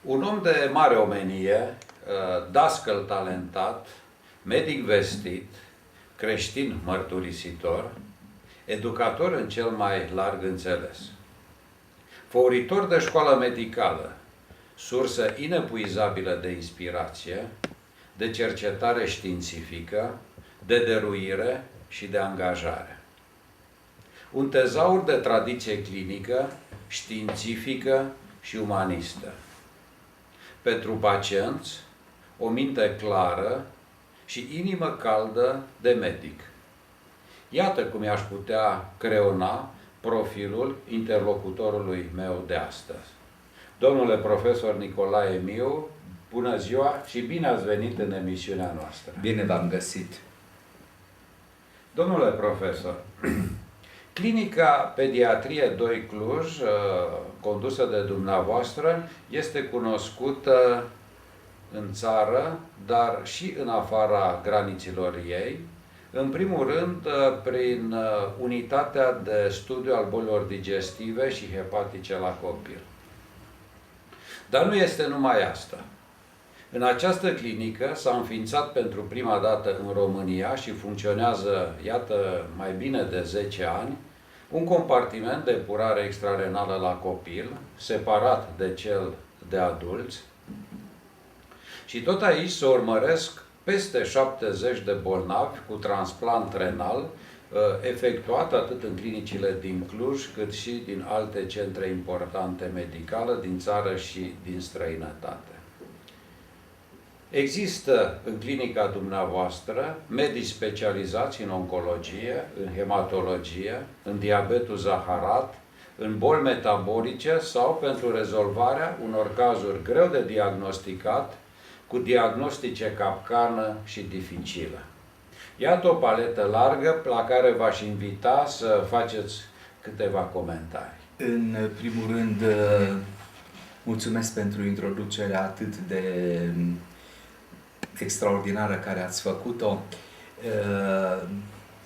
Un om de mare omenie, dascăl talentat, medic vestit, creștin mărturisitor, educator în cel mai larg înțeles, făuritor de școală medicală, sursă inepuizabilă de inspirație, de cercetare științifică, de dăruire și de angajare. Un tezaur de tradiție clinică, științifică și umanistă. Pentru pacienți, o minte clară și inimă caldă de medic. Iată cum i-aș putea creona profilul interlocutorului meu de astăzi. Domnule profesor Nicolae Miu, bună ziua și bine ați venit în emisiunea noastră. Bine v-am găsit. Domnule profesor, Clinica Pediatrie 2 Cluj, condusă de dumneavoastră, este cunoscută în țară, dar și în afara graniților ei, în primul rând prin unitatea de studiu al bolilor digestive și hepatice la copil. Dar nu este numai asta. În această clinică s-a înființat pentru prima dată în România și funcționează, iată, mai bine de 10 ani, un compartiment de epurare extrarenală la copil, separat de cel de adulți. Și tot aici se urmăresc peste 70 de bolnavi cu transplant renal, efectuat atât în clinicile din Cluj, cât și din alte centre importante medicale din țară și din străinătate. Există în clinica dumneavoastră medici specializați în oncologie, în hematologie, în diabetul zaharat, în boli metabolice sau pentru rezolvarea unor cazuri greu de diagnosticat, cu diagnostice capcană și dificilă. Iată o paletă largă la care v-aș invita să faceți câteva comentarii. În primul rând, mulțumesc pentru introducerea atât de extraordinară care ați făcut-o.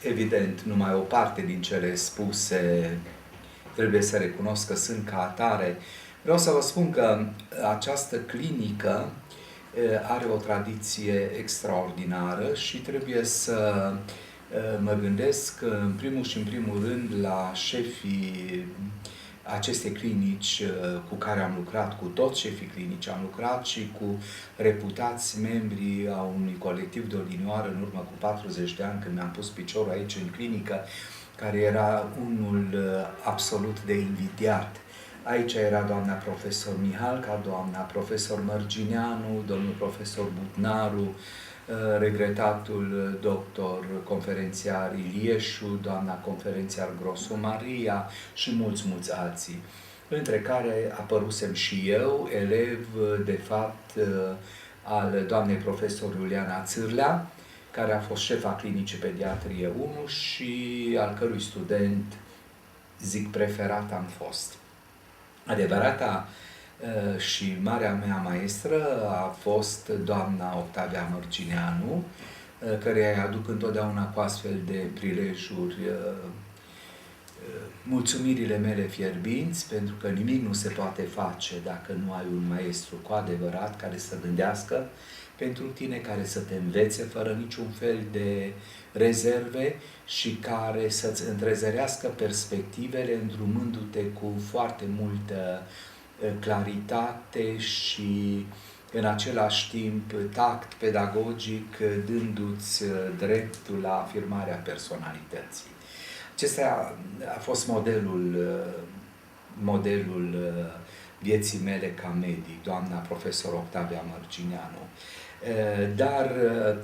Evident, numai o parte din cele spuse trebuie să recunosc că sunt ca atare. Vreau să vă spun că această clinică are o tradiție extraordinară și trebuie să mă gândesc în primul rând la șefii acestei clinici cu care am lucrat, cu toți șefii clinici am lucrat și cu reputați membri a unui colectiv de odinioară în urmă cu 40 de ani când mi-am pus piciorul aici în clinică, care era unul absolut de invidiat. Aici era doamna profesor Mihalca, doamna profesor Mărgineanu, domnul profesor Butnaru, regretatul doctor conferențiar Ilieșu, doamna conferențiar Grosu Maria și mulți alții, între care apărusem și eu, elev, de fapt, al doamnei profesor Iuliana Țârlea, care a fost șefa clinicii pediatrie 1 și al cărui student, zic, preferat am fost. Adevărata și marea mea maestră a fost doamna Octavia Mărgineanu, care îi aduc întotdeauna cu astfel de prilejuri mulțumirile mele fierbinți, pentru că nimic nu se poate face dacă nu ai un maestru cu adevărat care să gândească pentru tine, care să te învețe fără niciun fel de rezerve și care să-ți întrezărească perspectivele, îndrumându-te cu foarte multă claritate și în același timp tact pedagogic, dându-ți dreptul la afirmarea personalității. Acesta a fost modelul vieții mele ca medic, doamna profesor Octavia Mărgineanu. Dar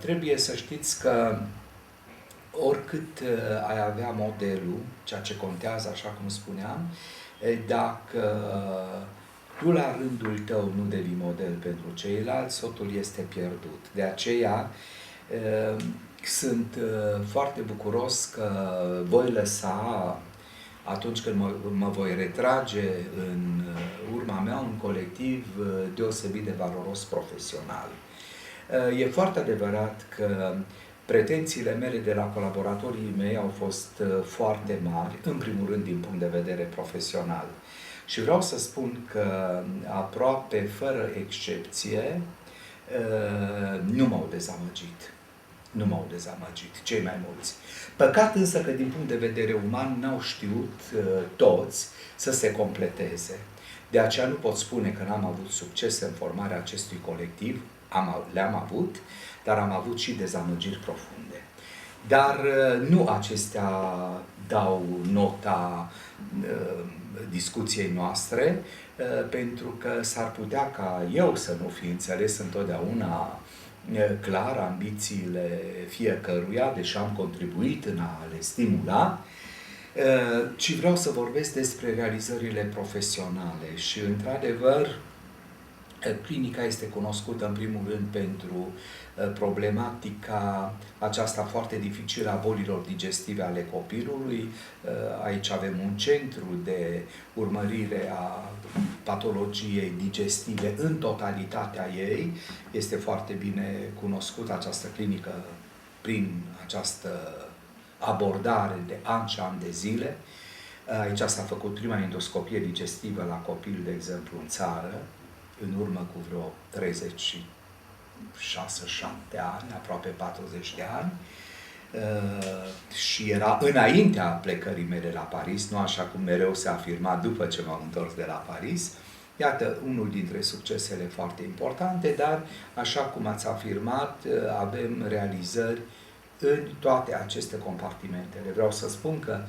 trebuie să știți că oricât ai avea modelul, ceea ce contează, așa cum spuneam, dacă tu la rândul tău nu devii model pentru ceilalți, totul este pierdut. De aceea sunt foarte bucuros că voi lăsa, atunci când mă voi retrage în urma mea, un colectiv deosebit de valoros profesional. E foarte adevărat că pretențiile mele de la colaboratorii mei au fost foarte mari, în primul rând din punct de vedere profesional. Și vreau să spun că aproape fără excepție nu m-au dezamăgit. Nu m-au dezamăgit, cei mai mulți. Păcat însă că din punct de vedere uman n-au știut toți să se completeze. De aceea nu pot spune că n-am avut succes în formarea acestui colectiv, le-am avut, dar am avut și dezamăgiri profunde. Dar nu acestea dau nota discuției noastre, pentru că s-ar putea ca eu să nu fi înțeles întotdeauna clar ambițiile fiecăruia, deși am contribuit în a le stimula, ci vreau să vorbesc despre realizările profesionale și, într-adevăr, clinica este cunoscută în primul rând pentru problematica aceasta foarte dificilă a bolilor digestive ale copilului. Aici avem un centru de urmărire a patologiei digestive în totalitatea ei. Este foarte bine cunoscută această clinică prin această abordare de ani și ani de zile. Aici s-a făcut prima endoscopie digestivă la copil, de exemplu, în țară, în urmă cu vreo 36-7 ani, aproape 40 de ani, și era înaintea plecării mele la Paris, nu așa cum mereu se afirma după ce m-am întors de la Paris. Iată, unul dintre succesele foarte importante, dar, așa cum ați afirmat, avem realizări în toate aceste compartimente. Vreau să spun că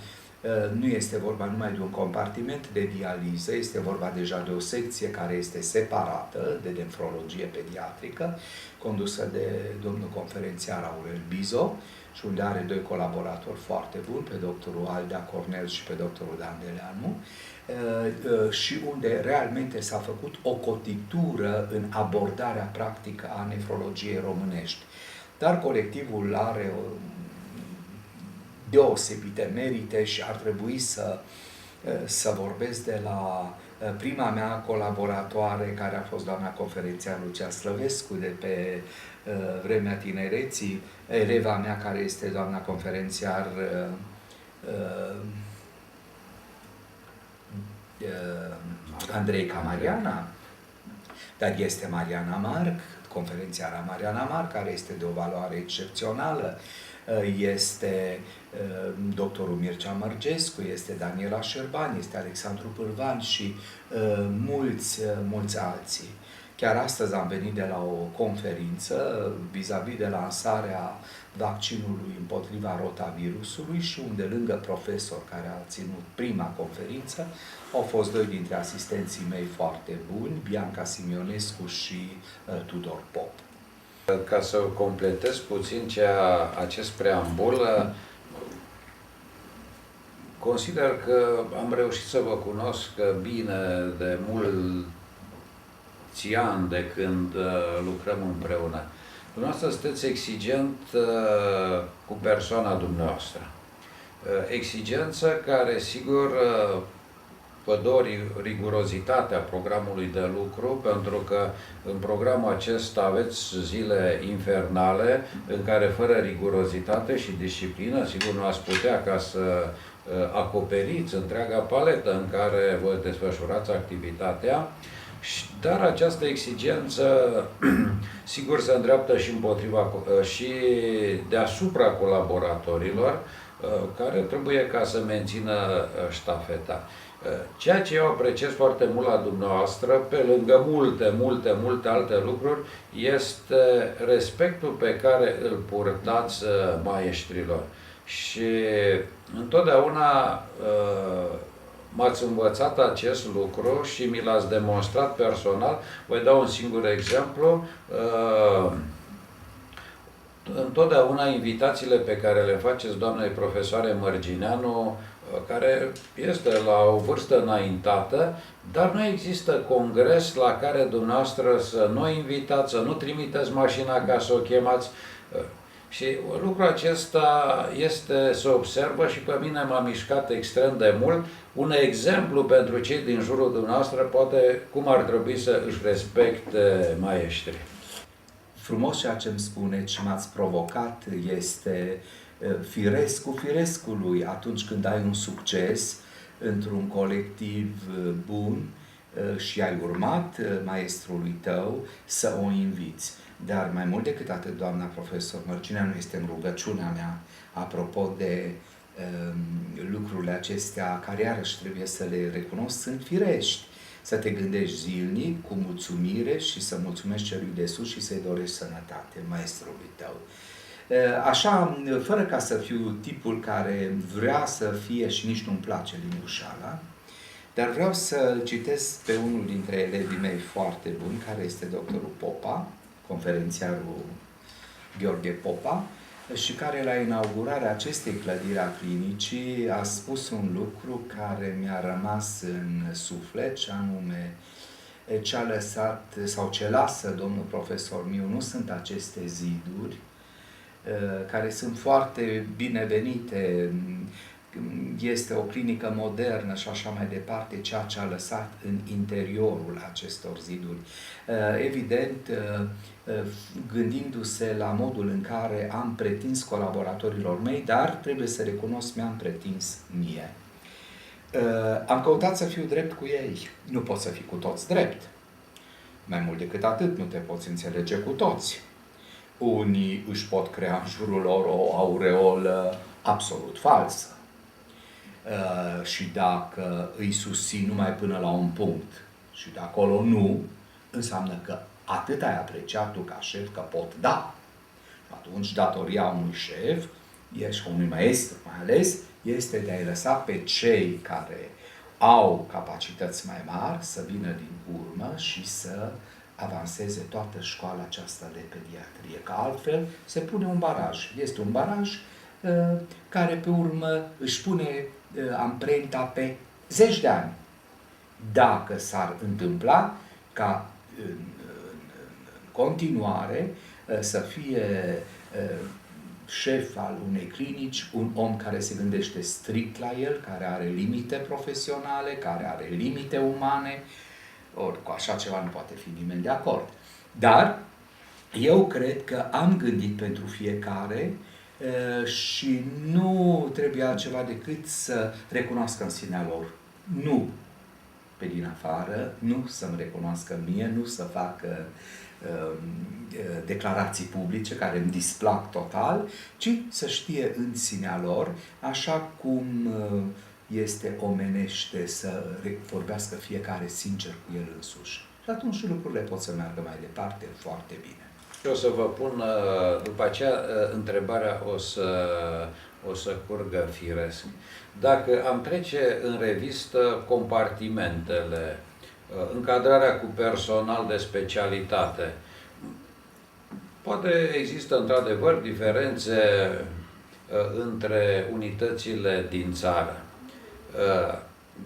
nu este vorba numai de un compartiment de dializă, este vorba deja de o secție care este separată de nefrologie pediatrică, condusă de domnul conferențiar Aurel Bizo, și unde are doi colaboratori foarte buni, pe doctorul Aldea Cornel și pe doctorul Dan Deleanu, și unde realmente s-a făcut o cotitură în abordarea practică a nefrologiei românești. Dar colectivul are deosebite merite și ar trebui să vorbesc de la prima mea colaboratoare, care a fost doamna conferențiar Lucia Slăvescu, de pe vremea tinereții, eleva mea care este doamna conferențiar Andreica Mariana, dar este Mariana Marc, conferențiara Mariana Marc, care este de o valoare excepțională, este doctorul Mircea Mărgescu, este Daniela Șerban, este Alexandru Pârvan și mulți alții. Chiar astăzi am venit de la o conferință vis-a-vis de lansarea vaccinului împotriva rotavirusului și unde, lângă profesor care a ținut prima conferință, au fost doi dintre asistenții mei foarte buni, Bianca Simionescu și Tudor Pop. Ca să completez puțin acest preambul, consider că am reușit să vă cunosc bine de mulți ani de când lucrăm împreună. Dumneavoastră sunteți exigent cu persoana dumneavoastră. Exigență care, sigur, vă dă rigurozitatea programului de lucru, pentru că în programul acesta aveți zile infernale în care, fără rigurozitate și disciplină, sigur nu ați putea ca să acoperiți întreaga paletă în care vă desfășurați activitatea, dar această exigență sigur se îndreaptă și împotriva și deasupra colaboratorilor, care trebuie ca să mențină ștafeta. Ceea ce eu apreciez foarte mult la dumneavoastră, pe lângă multe alte lucruri, este respectul pe care îl purtați maestrilor. Și întotdeauna m-ați învățat acest lucru și mi l-ați demonstrat personal. Voi da un singur exemplu. Întotdeauna invitațiile pe care le faceți doamnei profesoare Mărgineanu, care este la o vârstă înaintată, dar nu există congres la care dumneavoastră să nu invitați, să nu trimiteți mașina ca să o chemați. Și lucrul acesta se observă și pe mine m-a mișcat extrem de mult. Un exemplu pentru cei din jurul dumneavoastră, poate cum ar trebui să își respecte maestrii. Frumos ceea ce îmi spuneți și m-ați provocat, este firesc cu firescului. Atunci când ai un succes, într-un colectiv bun și ai urmat maestrului tău să o inviți. Dar mai mult decât atât, doamna profesor Mărcinea, nu este în rugăciunea mea, apropo de lucrurile acestea, care iarăși trebuie să le recunosc, sunt firești. Să te gândești zilnic, cu mulțumire și să mulțumești celui de sus și să-i dorești sănătate maestrului tău. Așa, fără ca să fiu tipul care vrea să fie și nici nu-mi place lingușala, dar vreau să citesc pe unul dintre elevii mei foarte buni, care este doctorul Popa, conferențiarul Gheorghe Popa, și care la inaugurarea acestei clădiri a clinicii a spus un lucru care mi-a rămas în suflet, și anume ce a lăsat sau ce lasă domnul profesor Miu nu sunt aceste ziduri, care sunt foarte binevenite, este o clinică modernă și așa mai departe, ceea ce a lăsat în interiorul acestor ziduri. Evident, gândindu-se la modul în care am pretins colaboratorilor mei, dar trebuie să recunosc, mi-am pretins mie. Am căutat să fiu drept cu ei. Nu poți să fii cu toți drept. Mai mult decât atât, nu te poți înțelege cu toți. Unii își pot crea în jurul lor o aureolă absolut falsă. Și dacă îi susțin numai până la un punct și de acolo nu, înseamnă că atât ai apreciat tu ca șef că pot da. Atunci datoria unui șef, și unui maestru mai ales, este de a-i lăsa pe cei care au capacități mai mari să vină din urmă și să avanseze toată școala aceasta de pediatrie. Că altfel se pune un baraj. Este un baraj care pe urmă își pune amprenta pe zeci de ani. Dacă s-ar întâmpla ca în continuare să fie șef al unei clinici un om care se gândește strict la el, care are limite profesionale, care are limite umane, ori cu așa ceva nu poate fi nimeni de acord. Dar eu cred că am gândit pentru fiecare și nu trebuie altceva decât să recunoască în sinea lor. Nu pe din afară, nu să-mi recunoască mie, nu să facă declarații publice care îmi displac total, ci să știe în sinea lor, așa cum este omenește să vorbească fiecare sincer cu el însuși. Și atunci lucrurile pot să meargă mai departe foarte bine. Și o să vă pun, după aceea, întrebarea o să curgă firesc. Dacă am trece în revistă compartimentele, încadrarea cu personal de specialitate, poate există într-adevăr diferențe între unitățile din țară.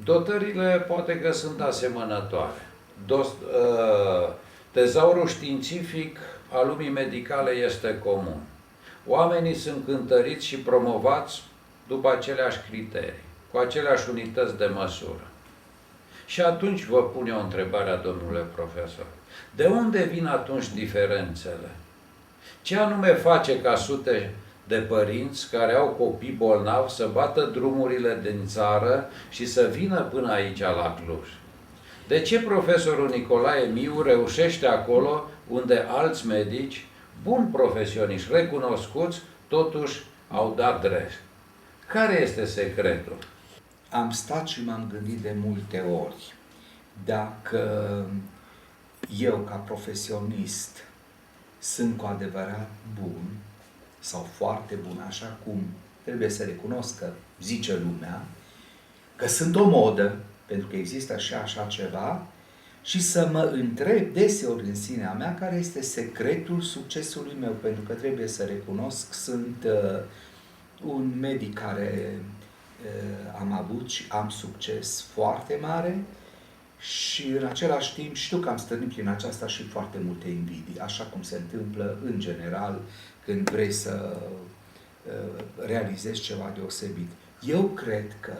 Dotările poate că sunt asemănătoare. Tezaurul științific al lumii medicale este comun. Oamenii sunt cântăriți și promovați după aceleași criterii, cu aceleași unități de măsură. Și atunci vă pun eu întrebarea, domnule profesor. De unde vin atunci diferențele? Ce anume face ca sute de părinți care au copii bolnavi să bată drumurile din țară și să vină până aici la Cluj? De ce profesorul Nicolae Miu reușește acolo unde alți medici, buni profesioniști, recunoscuți, totuși au dat drept? Care este secretul? Am stat și m-am gândit de multe ori dacă eu, ca profesionist, sunt cu adevărat bun sau foarte bun, așa cum trebuie să recunosc că zice lumea, că sunt o modă, pentru că există și așa ceva, și să mă întreb deseori în sinea mea care este secretul succesului meu, pentru că trebuie să recunosc, sunt un medic care am avut și am succes foarte mare și în același timp știu că am stârnit prin aceasta și foarte multe invidii, așa cum se întâmplă în general când vrei să realizezi ceva deosebit. Eu cred că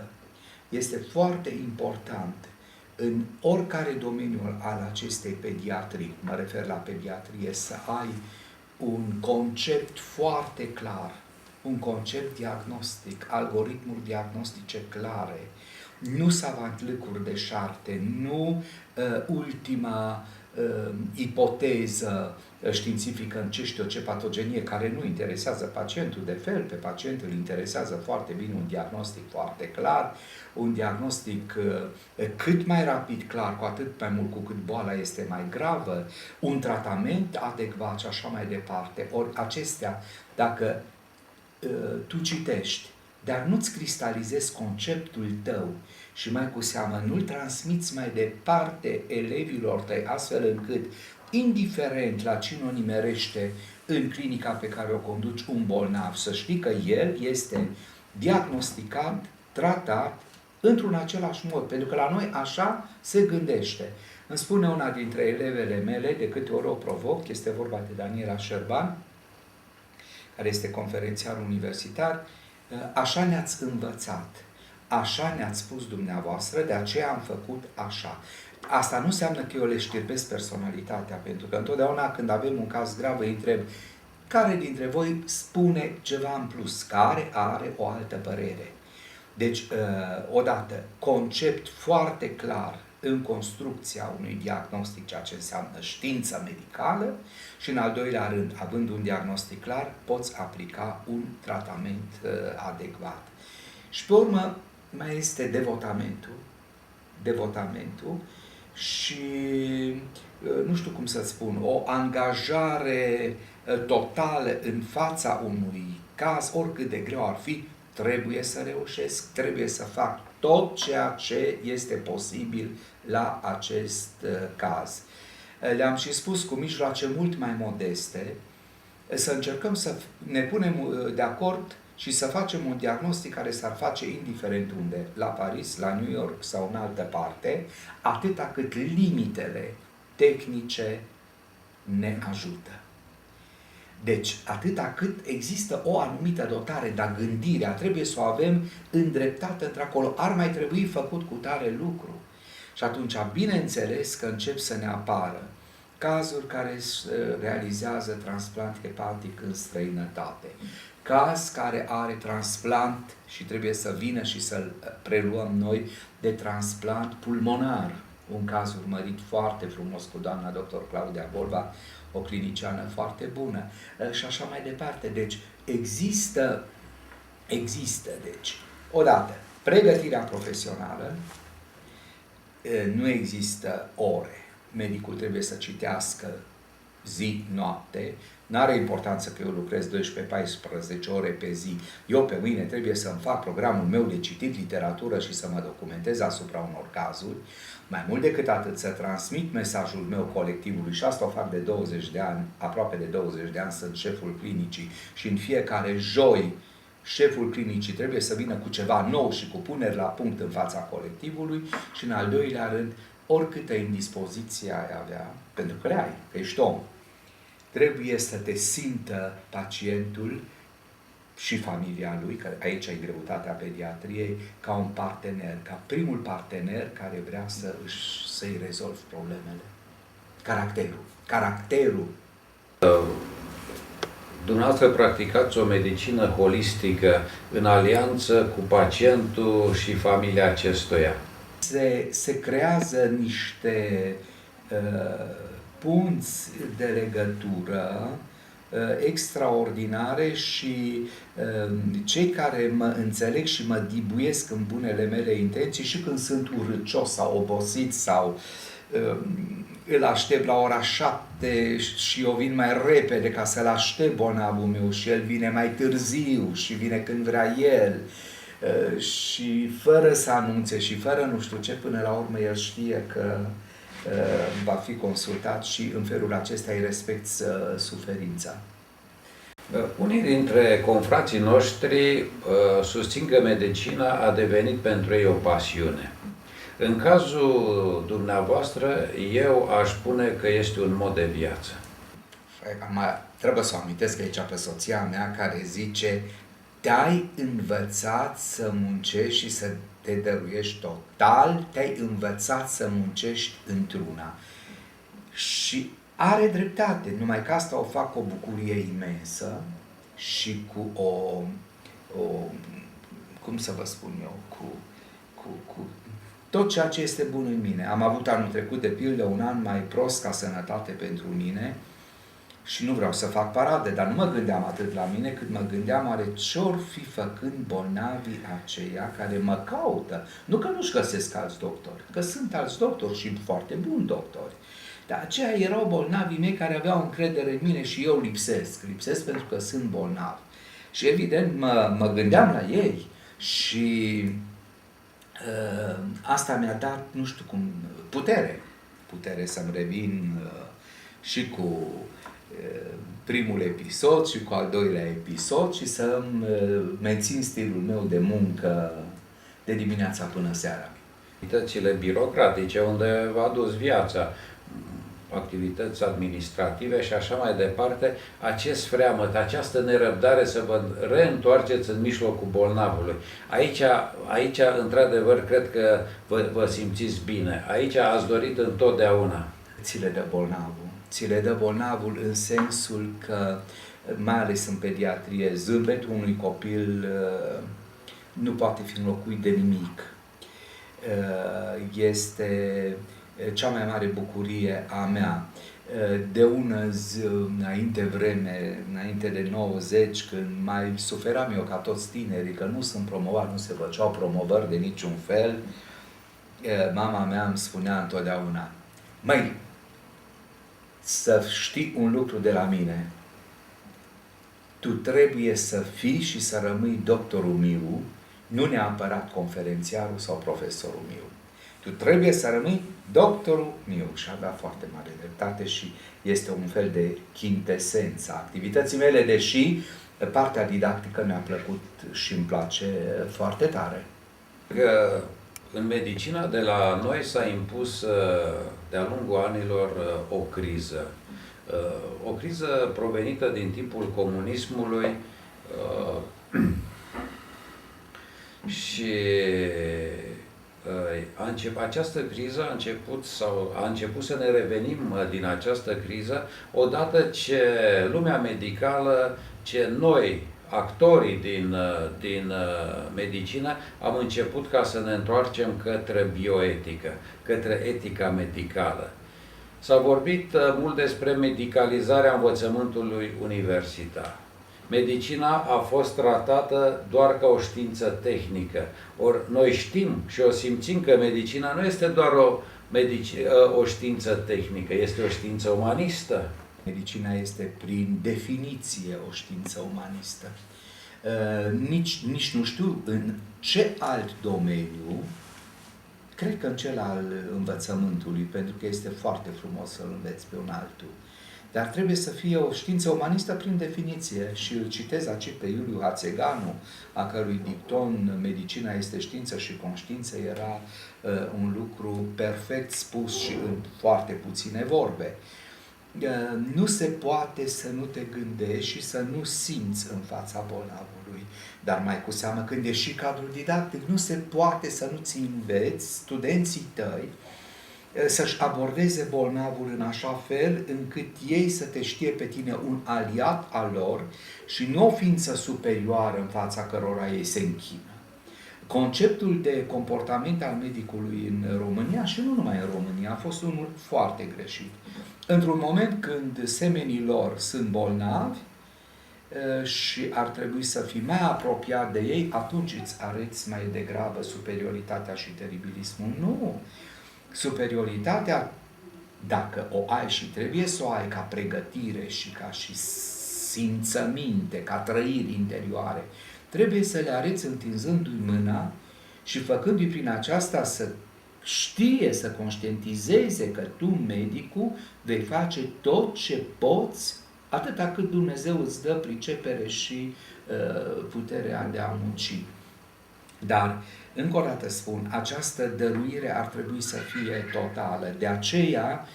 este foarte important în oricare domeniu al acestei pediatrii, mă refer la pediatrie, să ai un concept foarte clar, un concept diagnostic, algoritmuri diagnostice clare, nu savant-lucruri de șarte, nu ultima ipoteză științifică în ce patogenie care nu interesează pacientul de fel, pe pacient îl interesează foarte bine un diagnostic foarte clar, un diagnostic cât mai rapid clar, cu atât mai mult cu cât boala este mai gravă, un tratament adecvat și așa mai departe. Ori acestea, dacă tu citești, dar nu-ți cristalizezi conceptul tău și mai cu seamă nu-l transmiți mai departe elevilor tăi, astfel încât, indiferent la cine o nimerește în clinica pe care o conduci un bolnav, să știi că el este diagnosticat, tratat, într-un același mod, pentru că la noi așa se gândește. Îmi spune una dintre elevele mele, de câte ori o provoc, este vorba de Daniela Șerban, care este conferențiar universitar, așa ne-ați învățat, așa ne-ați spus dumneavoastră, de aceea am făcut așa. Asta nu înseamnă că eu le știrbesc personalitatea, pentru că întotdeauna când avem un caz grav îi întreb care dintre voi spune ceva în plus, care are o altă părere. Deci, odată, concept foarte clar în construcția unui diagnostic, ceea ce înseamnă știință medicală, și în al doilea rând, având un diagnostic clar, poți aplica un tratament adecvat. Și pe urmă mai este devotamentul și, nu știu cum să spun, o angajare totală în fața unui caz, oricât de greu ar fi, trebuie să reușesc, trebuie să fac tot ceea ce este posibil la acest caz. Le-am și spus cu mijloace mult mai modeste, să încercăm să ne punem de acord și să facem un diagnostic care s-ar face indiferent unde, la Paris, la New York sau în altă parte, atâta cât limitele tehnice ne ajută. Deci, atâta cât există o anumită dotare, dar gândirea trebuie să o avem îndreptată într-acolo. Ar mai trebui făcut cu tare lucru. Și atunci, bineînțeles că încep să ne apară cazuri care realizează transplant hepatic în străinătate, caz care are transplant și trebuie să vină și să-l preluăm noi de transplant pulmonar. Un caz urmărit foarte frumos cu doamna dr. Claudia Bolba, o cliniciană foarte bună, și așa mai departe. Deci, există, deci, odată, pregătirea profesională, nu există ore. Medicul trebuie să citească zi, noapte, n-are importanță că eu lucrez 12-14 ore pe zi. Eu pe mâine trebuie să-mi fac programul meu de citit literatură și să mă documentez asupra unor cazuri. Mai mult decât atât, să transmit mesajul meu colectivului și asta o fac de 20 de ani, aproape de 20 de ani sunt șeful clinicii și în fiecare joi șeful clinicii trebuie să vină cu ceva nou și cu puneri la punct în fața colectivului și în al doilea rând, oricâtă indispoziție ai avea, pentru că le ai, că ești om, trebuie să te simtă pacientul și familia lui, că aici e greutatea pediatriei, ca un partener, ca primul partener care vrea să-i rezolvi problemele. Caracterul. Dumneavoastră practicați o medicină holistică în alianță cu pacientul și familia acestuia. Se creează niște punți de legătură extraordinare și cei care mă înțeleg și mă dibuiesc în bunele mele intenții și când sunt urâcios sau obosit sau îl aștept la ora 7 și eu vin mai repede ca să-l aștept bolnavul meu și el vine mai târziu și vine când vrea el și fără să anunțe și fără nu știu ce, până la urmă el știe că va fi consultat și în felul acesta îi respecti suferința. Unii dintre confrații noștri susțin că medicina a devenit pentru ei o pasiune. În cazul dumneavoastră, eu aș spune că este un mod de viață. Trebuie să o amintesc aici pe soția mea care zice: te-ai învățat să muncești și să te dăruiești total, te-ai învățat să muncești într-una. Și are dreptate, numai că asta o fac cu o bucurie imensă și cu cum să vă spun eu, cu tot ceea ce este bun în mine. Am avut anul trecut, de pildă, un an mai prost ca sănătate pentru mine și nu vreau să fac parade, dar nu mă gândeam atât la mine, cât mă gândeam oare ce-or fi făcând bolnavii aceia care mă caută. Nu că nu-și găsesc alți doctori, că sunt alți doctori și foarte buni doctori. Dar aceia erau bolnavii mei care aveau încredere în mine și eu lipsesc pentru că sunt bolnav. Și evident mă gândeam la ei și asta mi-a dat, nu știu cum, putere să-mi revin și cu primul episod și cu al doilea episod și să-mi mențin stilul meu de muncă de dimineața până seara. Activitățile birocratice unde v-a dus viața, activități administrative și așa mai departe, acest freamăt, această nerăbdare să vă reîntoarceți în mijlocul bolnavului. Aici într-adevăr, cred că vă simțiți bine. Aici ați dorit întotdeauna. Ți le dă bolnavul. Ți le dă bolnavul în sensul că, mai ales în pediatrie, zâmbetul unui copil nu poate fi înlocuit de nimic. Este cea mai mare bucurie a mea. De ună zi, înainte de 90, când mai suferam eu ca toți tinerii, că nu sunt promovat, nu se făceau promovări de niciun fel, mama mea îmi spunea întotdeauna: măi, să știi un lucru de la mine, tu trebuie să fii și să rămâi doctorul meu, nu neapărat conferențiarul sau profesorul meu. Tu trebuie să rămâi doctorul meu. Și avea foarte mare dreptate și este un fel de chintesență a activității mele, deși partea didactică mi-a plăcut și îmi place foarte tare. Că în medicina de la noi s-a impus de-a lungul anilor o criză. O criză provenită din timpul comunismului și această criză a început să ne revenim din această criză odată ce lumea medicală, ce noi, actorii din medicină, am început ca să ne întoarcem către bioetică, către etica medicală. S-a vorbit mult despre medicalizarea învățământului universitar. Medicina a fost tratată doar ca o știință tehnică. Ori noi știm și o simțim că medicina nu este doar o știință tehnică, este o știință umanistă. Medicina este prin definiție o știință umanistă. Nici nu știu în ce alt domeniu, cred că în cel al învățământului, pentru că este foarte frumos să-l înveți pe un altul. Dar trebuie să fie o știință umanistă prin definiție și îl citez aici pe Iuliu Hațeganu, a cărui dicton "Medicina este știință și conștiință" era un lucru perfect spus și în foarte puține vorbe. Nu se poate să nu te gândești și să nu simți în fața bolnavului. Dar mai cu seamă când ești și cadrul didactic, nu se poate să nu-ți înveți studenții tăi să-și abordeze bolnavul în așa fel încât ei să te știe pe tine un aliat al lor și nu o ființă superioară în fața cărora ei se închină. Conceptul de comportament al medicului în România, și nu numai în România, a fost unul foarte greșit. Într-un moment când semenii lor sunt bolnavi și ar trebui să fii mai apropiat de ei, atunci îți arăți mai degrabă superioritatea și teribilismul. Nu! Superioritatea, dacă o ai și trebuie să o ai ca pregătire și ca și simțăminte, ca trăiri interioare, trebuie să le arăți întinzându-i mâna și făcându-i prin aceasta să știe, să conștientizeze că tu, medicul, vei face tot ce poți, atâta cât Dumnezeu îți dă pricepere și puterea de a munci. Dar, încă o dată spun, această dăruire ar trebui să fie totală. De aceea,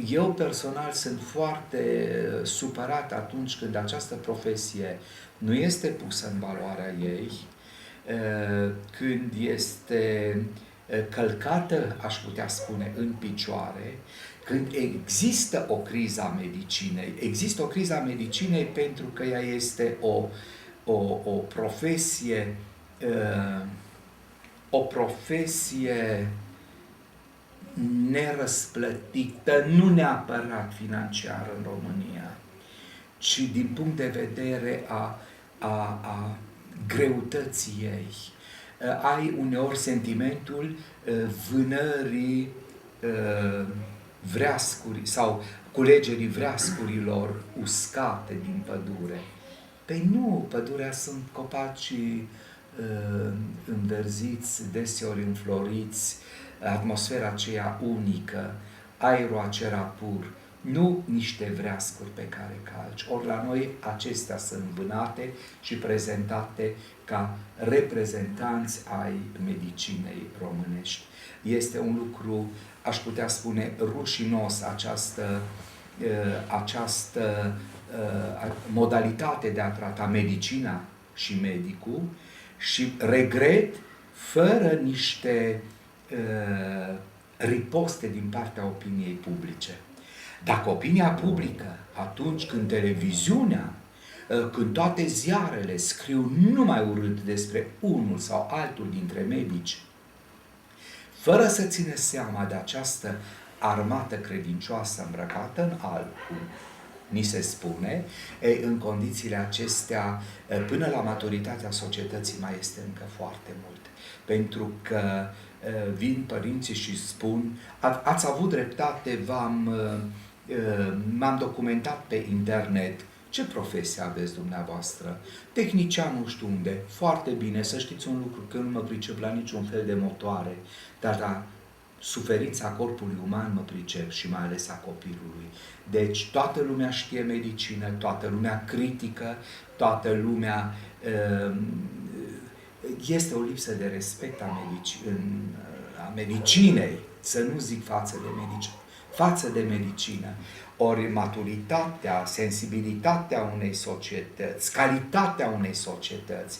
eu personal sunt foarte supărat atunci când această profesie nu este pusă în valoarea ei, când este călcată, aș putea spune, în picioare, când există o criză a medicinei. Există o criză a medicinei pentru că ea este o profesie o profesie nerăsplătită, nu neapărat financiar în România, ci din punct de vedere a greutății ei. Ai uneori sentimentul vânării vreascuri sau culegerii vreascurilor uscate din pădure. Păi nu, pădurea sunt copaci înverziți, deseori înfloriți, atmosfera aceea unică, aerul acela pur, nu niște vreascuri pe care calci. Ori la noi acestea sunt vânate și prezentate ca reprezentanți ai medicinei românești. Este un lucru, aș putea spune, rușinos această modalitate de a trata medicina și medicul și regret fără niște riposte din partea opiniei publice. Dacă opinia publică, atunci când televiziunea, când toate ziarele scriu numai urât despre unul sau altul dintre medici, fără să ține seama de această armată credincioasă îmbrăcată în alb, cum ni se spune, în condițiile acestea, până la maturitatea societății mai este încă foarte mult. Pentru că vin părinții și spun, ați avut dreptate, m-am documentat pe internet, ce profesie aveți dumneavoastră? Tehnician nu știu unde, foarte bine, să știți un lucru, că nu mă pricep la niciun fel de motoare, dar la suferința corpului uman mă pricep și mai ales a copilului. Deci toată lumea știe medicină, toată lumea critică, toată lumea... Este o lipsă de respect a medicinei, să nu zic față de medicină. Ori maturitatea, sensibilitatea unei societăți, calitatea unei societăți,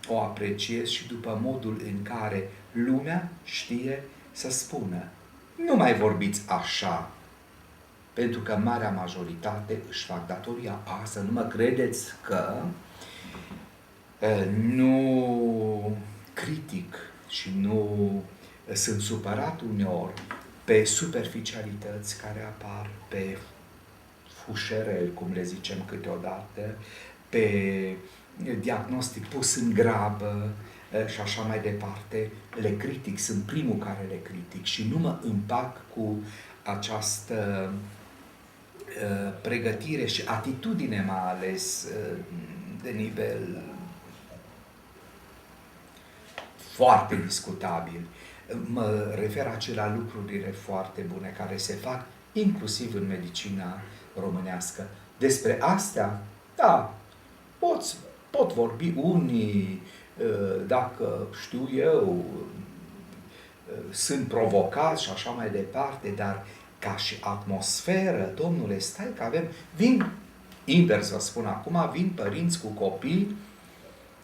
o apreciez și după modul în care lumea știe să spună. Nu mai vorbiți așa, pentru că marea majoritate își fac datoria. Să nu mă credeți că nu critic și nu sunt supărat uneori pe superficialități care apar, pe fușerel, cum le zicem câteodată, pe diagnostic pus în grabă și așa mai departe. Le critic, sunt primul care le critic și nu mă împac cu această pregătire și atitudine mai ales de nivel foarte discutabil. Mă refer acela lucrurile foarte bune care se fac inclusiv în medicina românească. Despre astea, da, pot vorbi unii, dacă știu eu, sunt provocați și așa mai departe, dar ca și atmosferă, domnule, stai că vin, invers vă spun acum, vin părinți cu copii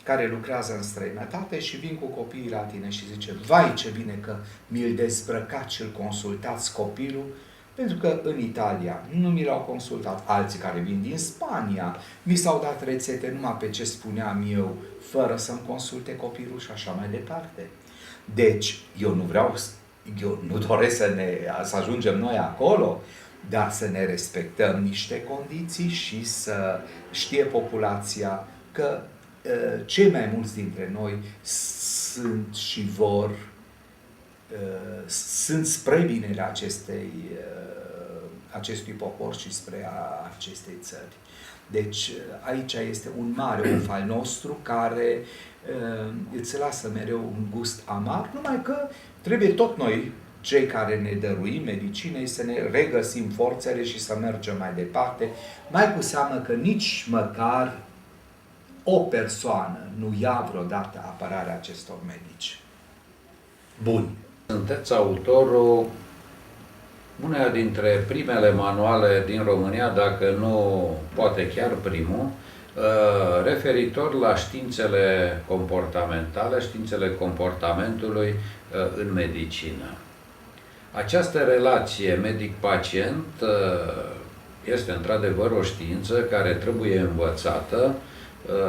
care lucrează în străinătate și vin cu copiii la tine și zice, vai ce bine că mi-l dezbrăcați și îl consultați copilul, pentru că în Italia nu mi l-au consultat. Alții care vin din Spania mi s-au dat rețete numai pe ce spuneam eu, fără să-mi consulte copilul și așa mai departe. Deci, eu nu doresc să ajungem noi acolo, dar să ne respectăm niște condiții și să știe populația că cei mai mulți dintre noi sunt și sunt spre binele acestui popor și spre acestei țări. Deci aici este un mare uf al nostru care îți lasă mereu un gust amar, numai că trebuie tot noi, cei care ne dăruim medicinei, să ne regăsim forțele și să mergem mai departe, mai cu seamă că nici măcar o persoană nu ia vreodată apărarea acestor medici. Bun. Sunteți autorul uneia dintre primele manuale din România, dacă nu poate chiar primul, referitor la științele comportamentale, științele comportamentului în medicină. Această relație medic-pacient este într-adevăr o știință care trebuie învățată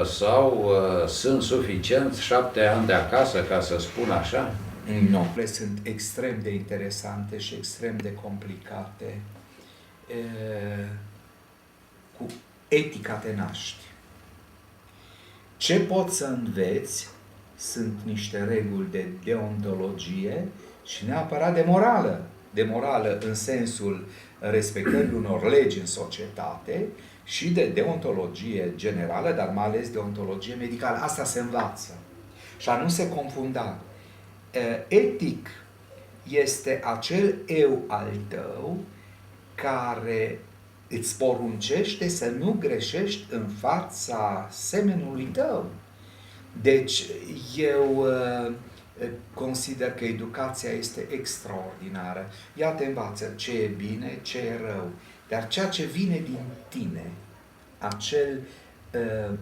sau sunt suficienți 7 ani de acasă, ca să spun așa? Nu. Sunt extrem de interesante și extrem de complicate. Cu etica te naști. Ce poți să înveți sunt niște reguli de deontologie și neapărat de morală. De morală în sensul respectării unor legi în societate și de deontologie generală, dar mai ales deontologie medicală. Asta se învață. Și a nu se confunda. Etic este acel eu al tău care îți poruncește să nu greșești în fața semenului tău. Deci, eu consider că educația este extraordinară. Ea te învață ce e bine, ce e rău. Dar ceea ce vine din tine, acel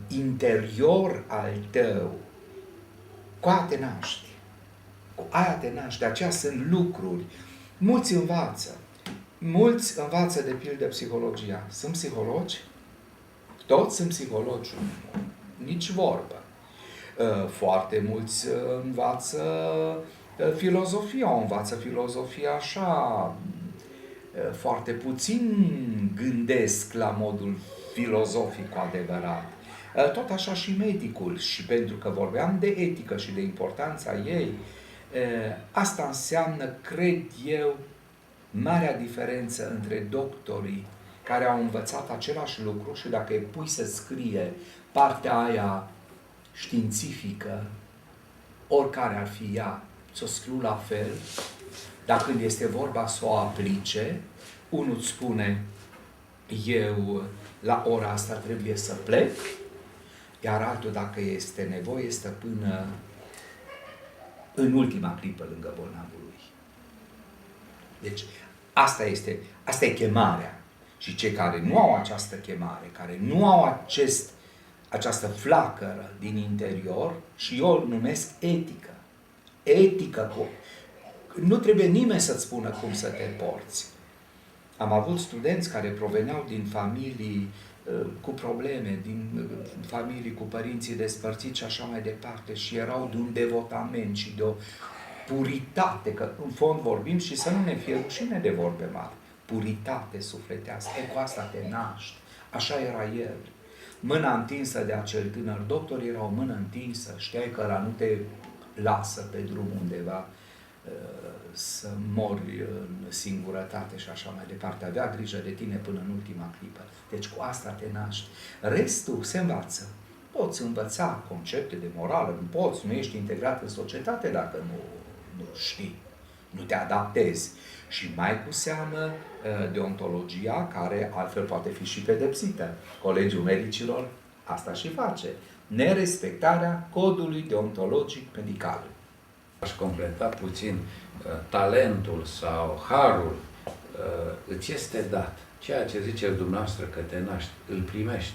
interior al tău, cu aia te naști. Cu aia te naști. De aceea sunt lucruri. Mulți învață de pildă psihologia. Sunt psihologi? Toți sunt psihologi. Nici vorbă. Foarte mulți învață filozofia. Învață filozofia așa. Foarte puțin gândesc la modul filozofic cu adevărat. Tot așa și medicul. Și pentru că vorbeam de etică și de importanța ei, asta înseamnă, cred eu, marea diferență între doctorii care au învățat același lucru și dacă îi pui să scrie partea aia științifică, oricare ar fi ea, să o scriu la fel, dar când este vorba să o aplice, unul îți spune, eu la ora asta trebuie să plec, iar altul, dacă este nevoie, stă până în ultima clipă lângă bolnavul lui. Deci, asta e chemarea. Și cei care nu au această chemare, care nu au această flacără din interior, și eu o numesc etică. Etică. Nu trebuie nimeni să-ți spună cum să te porți. Am avut studenți care proveneau din familii cu probleme, din familii cu părinții despărțiți și așa mai departe, și erau de un devotament și de o puritate, că în fond vorbim și să nu ne fie rușine de vorbe mari. Puritate sufletească. Cu asta te naști. Așa era el. Mâna întinsă de acel tânăr doctor era o mână întinsă. Știai că ăla nu te lasă pe drum undeva să mori în singurătate și așa mai departe. Avea grijă de tine până în ultima clipă. Deci cu asta te naști. Restul se învață. Poți învăța concepte de morală, nu poți, nu ești integrat în societate dacă nu știi, nu te adaptezi. Și mai cu seamă deontologia, care altfel poate fi și pedepsită. Colegiul Medicilor asta și face. Nerespectarea codului deontologic medical. Aș completa puțin, talentul sau harul îți este dat. Ceea ce ziceți dumneavoastră că te naști, îl primești.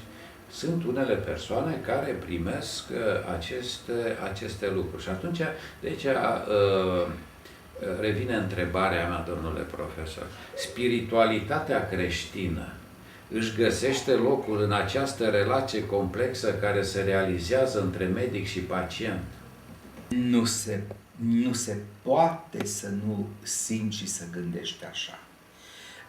Sunt unele persoane care primesc aceste lucruri. Și atunci, de aici revine întrebarea mea, domnule profesor. Spiritualitatea creștină își găsește locul în această relație complexă care se realizează între medic și pacient? Nu se poate să nu simți și să gândești așa.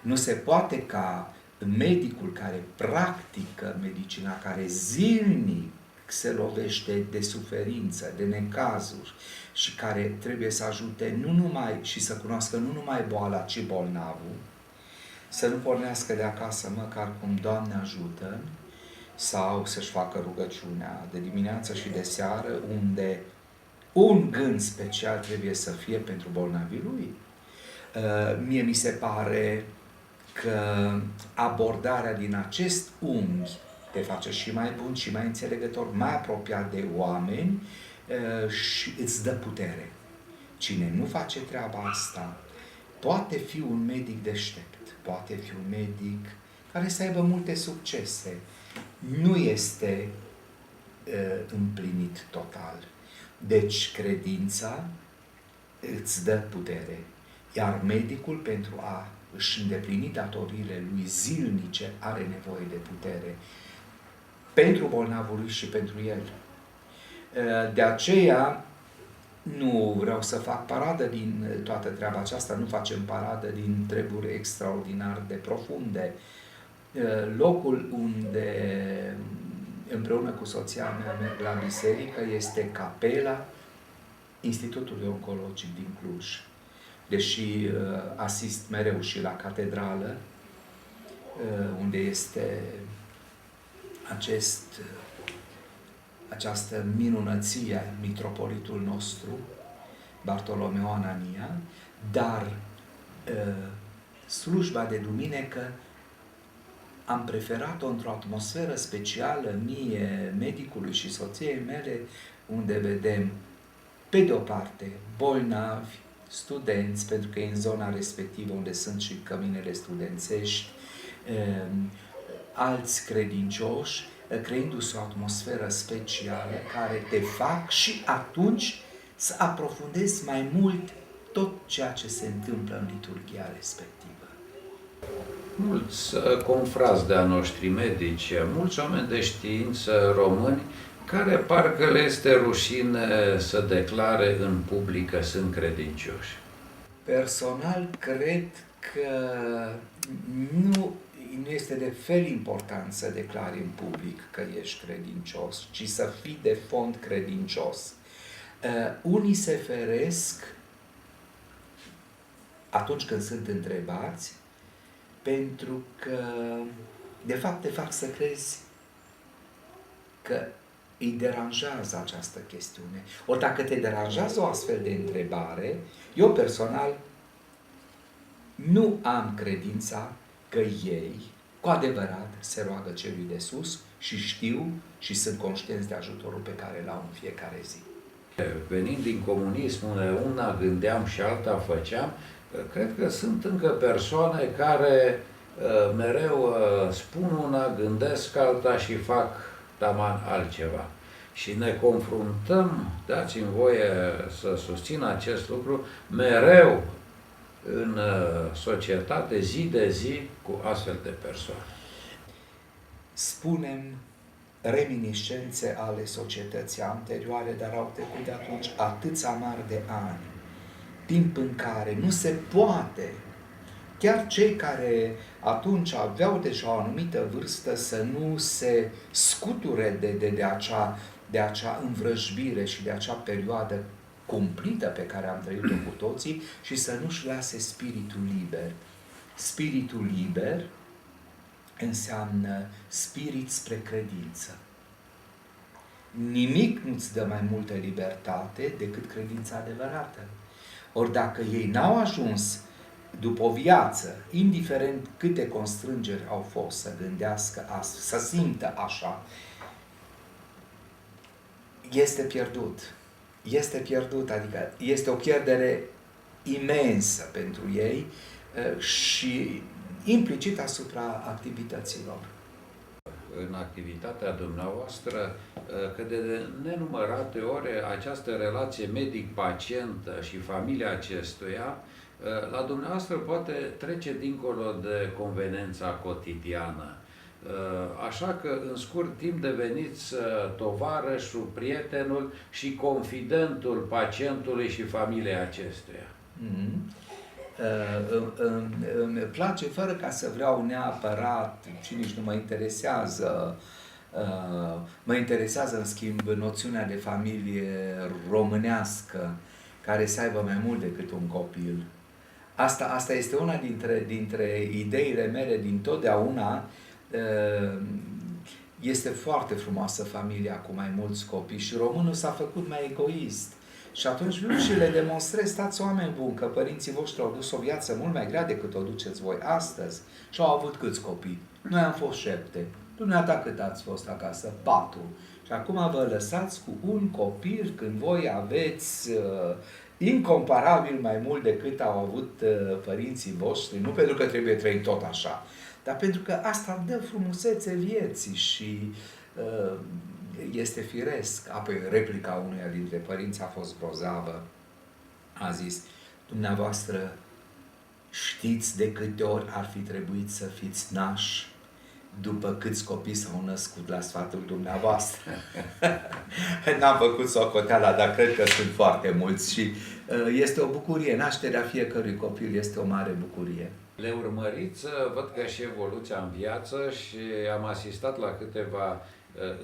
Nu se poate ca medicul care practică medicina, care zilnic se lovește de suferință, de necazuri și care trebuie să ajute nu numai și să cunoască nu numai boala, ci bolnavul, să nu pornească de acasă măcar cum Doamne ajută, sau să-și facă rugăciunea de dimineață și de seară, unde un gând special trebuie să fie pentru bolnavii lui. Mie mi se pare că abordarea din acest unghi te face și mai bun, și mai înțelegător, mai apropiat de oameni și îți dă putere. Cine nu face treaba asta poate fi un medic deștept, poate fi un medic care să aibă multe succese. Nu este împlinit total. Deci credința îți dă putere, iar medicul, pentru a își îndeplini datoriile lui zilnice, are nevoie de putere. pentru bolnavul și pentru el. De aceea, nu vreau să fac paradă din toată treaba aceasta, nu facem paradă din treburi extraordinar de profunde. Locul unde împreună cu soția mea merg la biserică este capela Institutului Oncologic din Cluj. Deși asist mereu și la catedrală, unde este această minunăție a mitropolitul nostru, Bartolomeo Anania, dar slujba de duminică am preferat-o într-o atmosferă specială mie, medicului și soției mele, unde vedem, pe de o parte, bolnavi, studenți, pentru că e în zona respectivă unde sunt și căminele studențești, alți credincioși, creându-se o atmosferă specială care te fac și atunci să aprofundezi mai mult tot ceea ce se întâmplă în liturghia respectivă. Mulți confrați de-a noștri medici, mulți oameni de știință români, care parcă le este rușine să declare în public că sunt credincioși. Personal, cred că nu este de fel important să declari în public că ești credincios, ci să fii de fond credincios. Unii se feresc atunci când sunt întrebați, pentru că, de fapt, te fac să crezi că îi deranjează această chestiune. Ori dacă te deranjează o astfel de întrebare, eu personal nu am credința că ei, cu adevărat, se roagă celui de sus și știu și sunt conștienți de ajutorul pe care îl au în fiecare zi. Venind din comunism, unde una gândeam și alta făceam, cred că sunt încă persoane care mereu spun una, gândesc alta și fac taman altceva. Și ne confruntăm, dați-mi voie să susțin acest lucru, mereu în societate, zi de zi, cu astfel de persoane. Spunem reminiscențe ale societății anterioare, dar au trecut de atunci atâția mari de ani. Timp în care nu se poate, chiar cei care atunci aveau deja o anumită vârstă, să nu se scuture de acea învrăjbire și de acea perioadă cumplită pe care am trăit-o cu toții și să nu-și lase spiritul liber. Spiritul liber înseamnă spirit spre credință. Nimic nu-ți dă mai multă libertate decât credința adevărată. Ori dacă ei n-au ajuns după o viață, indiferent câte constrângeri au fost să gândească asta, să simtă așa, este pierdut. Este pierdut, adică este o pierdere imensă pentru ei și implicit asupra activităților. În activitatea dumneavoastră, că de nenumărate ori această relație medic-pacient și familia acestuia, la dumneavoastră poate trece dincolo de convenența cotidiană. Așa că în scurt timp deveniți tovarășul, prietenul și confidentul pacientului și familiei acestuia. Îmi place, fără ca să vreau neapărat, și nici nu mă interesează, mă interesează în schimb noțiunea de familie românească, care să aibă mai mult decât un copil. Asta este una dintre ideile mele din totdeauna. Este foarte frumoasă familia cu mai mulți copii și românul s-a făcut mai egoist. Și atunci vreau și le demonstrez, stați oameni buni, că părinții voștri au dus o viață mult mai grea decât o duceți voi astăzi. Și au avut câți copii? Noi am fost 7. Dumneata cât ați fost acasă? 4. Și acum vă lăsați cu un copil când voi aveți incomparabil mai mult decât au avut părinții voștri. Nu pentru că trebuie trăit tot așa, dar pentru că asta dă frumusețe vieții și este firesc. Apoi replica unuia dintre părinți a fost grozavă. A zis, dumneavoastră știți de câte ori ar fi trebuit să fiți nași după câți copii s-au născut la sfatul dumneavoastră. N-am făcut socoteala, dar cred că sunt foarte mulți și este o bucurie. Nașterea fiecărui copil este o mare bucurie. Le urmăriți, văd că și evoluția în viață și am asistat la câteva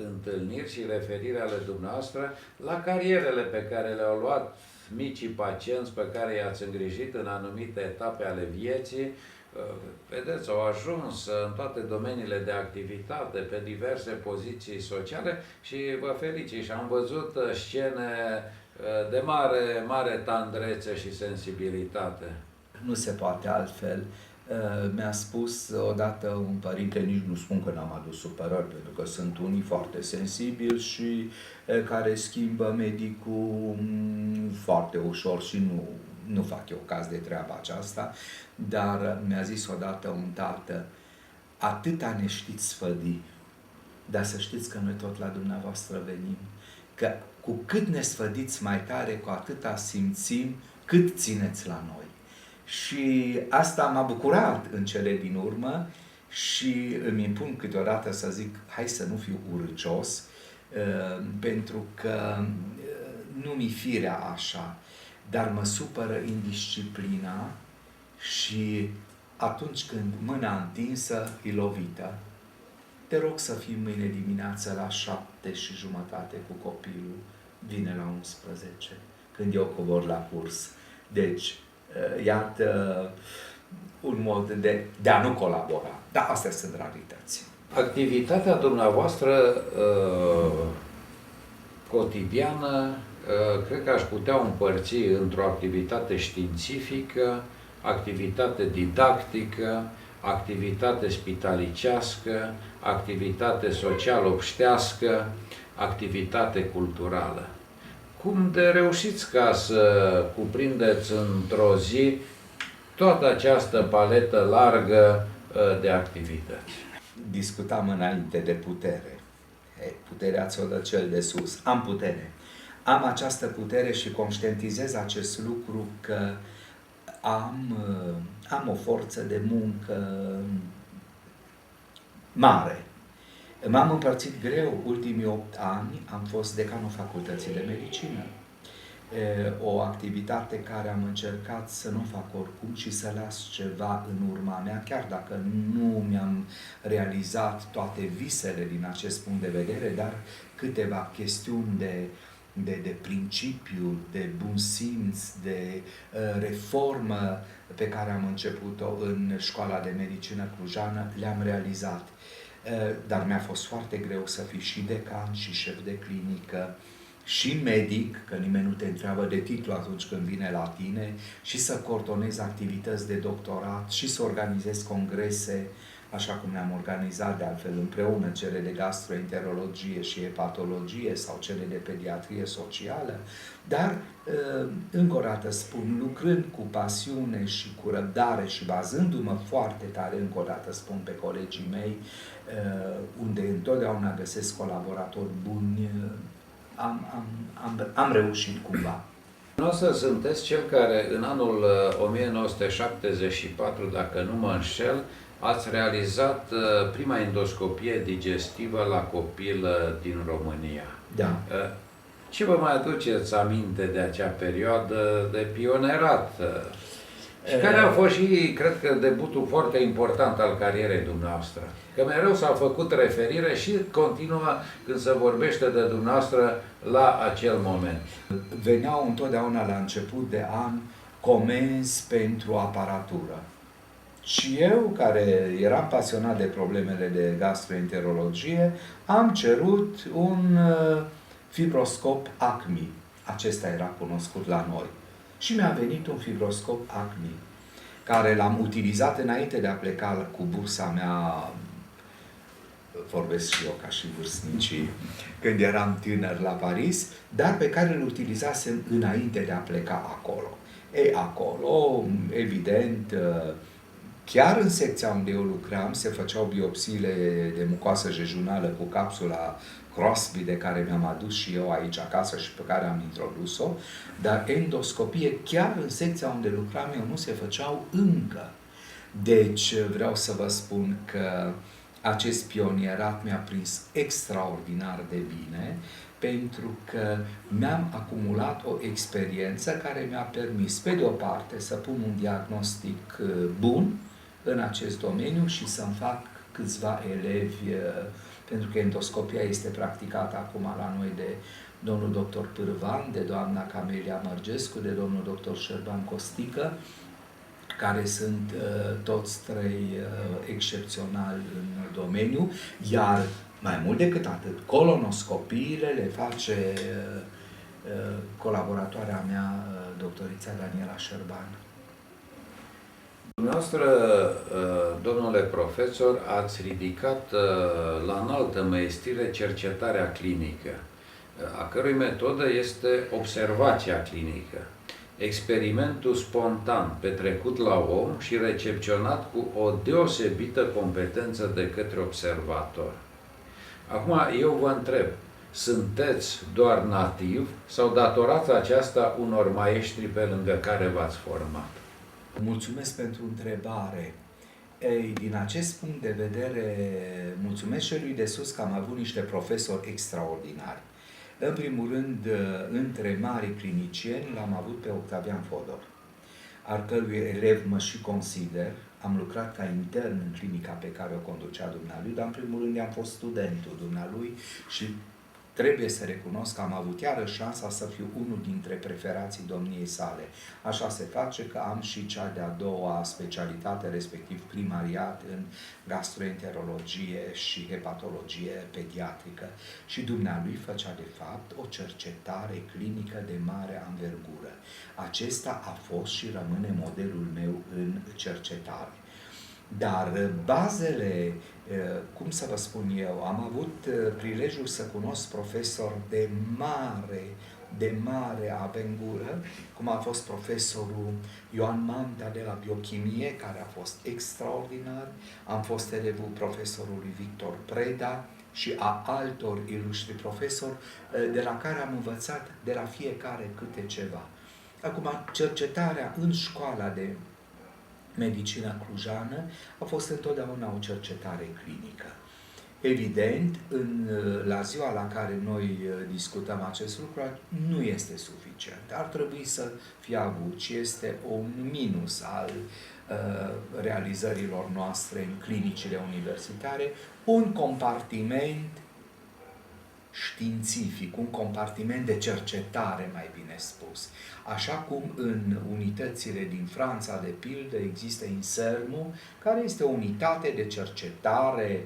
întâlniri și referiri ale dumneavoastră la carierele pe care le-au luat micii pacienți pe care i-ați îngrijit în anumite etape ale vieții. Vedeți, au ajuns în toate domeniile de activitate, pe diverse poziții sociale și vă felicit și am văzut scene de mare tandrețe și sensibilitate. Nu se poate altfel. Mi-a spus odată un părinte, nici nu spun că n-am adus supărări, pentru că sunt unii foarte sensibili și care schimbă medicul foarte ușor și nu fac eu caz de treaba aceasta, dar mi-a zis odată un tată, atâta ne știți sfădi, dar să știți că noi tot la dumneavoastră venim, că cu cât ne sfădiți mai tare, cu atâta simțim cât țineți la noi. Și asta m-a bucurat în cele din urmă și îmi impun câteodată să zic, hai să nu fiu urâcios, pentru că nu mi firea așa, dar mă supără indisciplina și atunci când mâna întinsă e lovită. Te rog să fii mâine dimineață la 7:30 cu copilul, vine la 11, când eu cobor la curs. Deci, iată un mod de a nu colabora. Dar astea sunt rarități. Activitatea dumneavoastră cotidiană, cred că aș putea împărți într-o activitate științifică, activitate didactică, activitate spitalicească, activitate social-obștească, activitate culturală. Cum de reușiți ca să cuprindeți într-o zi toată această paletă largă de activități? Discutam înainte de putere. Puterea ți-o dă cel de sus. Am putere. Am această putere și conștientizez acest lucru că am o forță de muncă mare. M-am împărțit greu ultimii 8 ani, am fost decanul Facultății de Medicină. O activitate care am încercat să nu fac oricum și să las ceva în urma mea, chiar dacă nu mi-am realizat toate visele din acest punct de vedere, dar câteva chestiuni de principiu, de bun simț, de reformă pe care am început-o în Școala de Medicină Clujană, le-am realizat. Dar mi-a fost foarte greu să fii și decan, și șef de clinică, și medic, că nimeni nu te întreabă de titlu atunci când vine la tine, și să coordonezi activități de doctorat, și să organizezi congrese, așa cum ne-am organizat de altfel împreună, cele de gastroenterologie și hepatologie sau cele de pediatrie socială, dar, încă o dată spun, lucrând cu pasiune și cu răbdare și bazându-mă foarte tare, încă o dată spun, pe colegii mei, unde întotdeauna găsesc colaboratori buni, am reușit cumva. Noastră sunteți cel care în anul 1974, dacă nu mă înșel, ați realizat prima endoscopie digestivă la copil din România. Da. Ce vă mai aduceți aminte de acea perioadă de pionerat? Și care a fost și, cred că, debutul foarte important al carierei dumneavoastră? Că mereu s-a făcut referire și continuă când se vorbește de dumneavoastră la acel moment. Veneau întotdeauna la început de an comenzi pentru aparatură. Și eu, care eram pasionat de problemele de gastroenterologie, am cerut un fibroscop ACMI. Acesta era cunoscut la noi. Și mi-a venit un fibroscop ACMI, care l-am utilizat înainte de a pleca cu bursa mea, vorbesc și eu ca și vârstnicii, când eram tânăr la Paris, dar pe care îl utilizasem înainte de a pleca acolo. Acolo, evident, chiar în secția unde eu lucram, se făceau biopsiile de mucoasă jejunală cu capsula Crosby, de care mi-am adus și eu aici acasă și pe care am introdus-o, dar endoscopie chiar în secția unde lucram eu nu se făceau încă. Deci vreau să vă spun că acest pionierat mi-a prins extraordinar de bine, pentru că mi-am acumulat o experiență care mi-a permis, pe de o parte, să pun un diagnostic bun în acest domeniu și să-mi fac câțiva elevi, pentru că endoscopia este practicată acum la noi de domnul doctor Pârvan, de doamna Camelia Mărgescu, de domnul doctor Șerban Costică, care sunt toți trei excepționali în domeniu, iar mai mult decât atât, colonoscopiile le face colaboratoarea mea, doctorița Daniela Șerban. Dumneavoastră, domnule profesor, ați ridicat la înaltă măestire cercetarea clinică, a cărui metodă este observația clinică. Experimentul spontan petrecut la om și recepționat cu o deosebită competență de către observator. Acum, eu vă întreb, sunteți doar nativ sau datorați aceasta unor maestri pe lângă care v-ați format? Mulțumesc pentru întrebare. Ei, din acest punct de vedere, mulțumesc celui de sus că am avut niște profesori extraordinari. În primul rând, între mari clinicieni, l-am avut pe Octavian Fodor, al cărui elev mă și consider. Am lucrat ca intern în clinica pe care o conducea dumnealui, dar în primul rând am fost studentul dumnealui și trebuie să recunosc că am avut iarăși șansa să fiu unul dintre preferații domniei sale. Așa se face că am și cea de-a doua specialitate, respectiv primariat în gastroenterologie și hepatologie pediatrică. Și dumnealui făcea de fapt o cercetare clinică de mare anvergură. Acesta a fost și rămâne modelul meu în cercetare. Dar bazele, cum să vă spun eu, am avut prilejul să cunosc profesori de mare avengură, cum a fost profesorul Ioan Mantea de la biochimie, care a fost extraordinar, am fost elevul profesorului Victor Preda și a altor ilustri profesori, de la care am învățat de la fiecare câte ceva. Acum, cercetarea în școala de medicina clujană a fost întotdeauna o cercetare clinică. Evident, la ziua la care noi discutăm acest lucru, nu este suficient. Ar trebui să fie avut și este un minus al realizărilor noastre în clinicile universitare, un compartiment științific, un compartiment de cercetare, mai bine spus. Așa cum în unitățile din Franța, de pildă, există INSERM-ul, care este o unitate de cercetare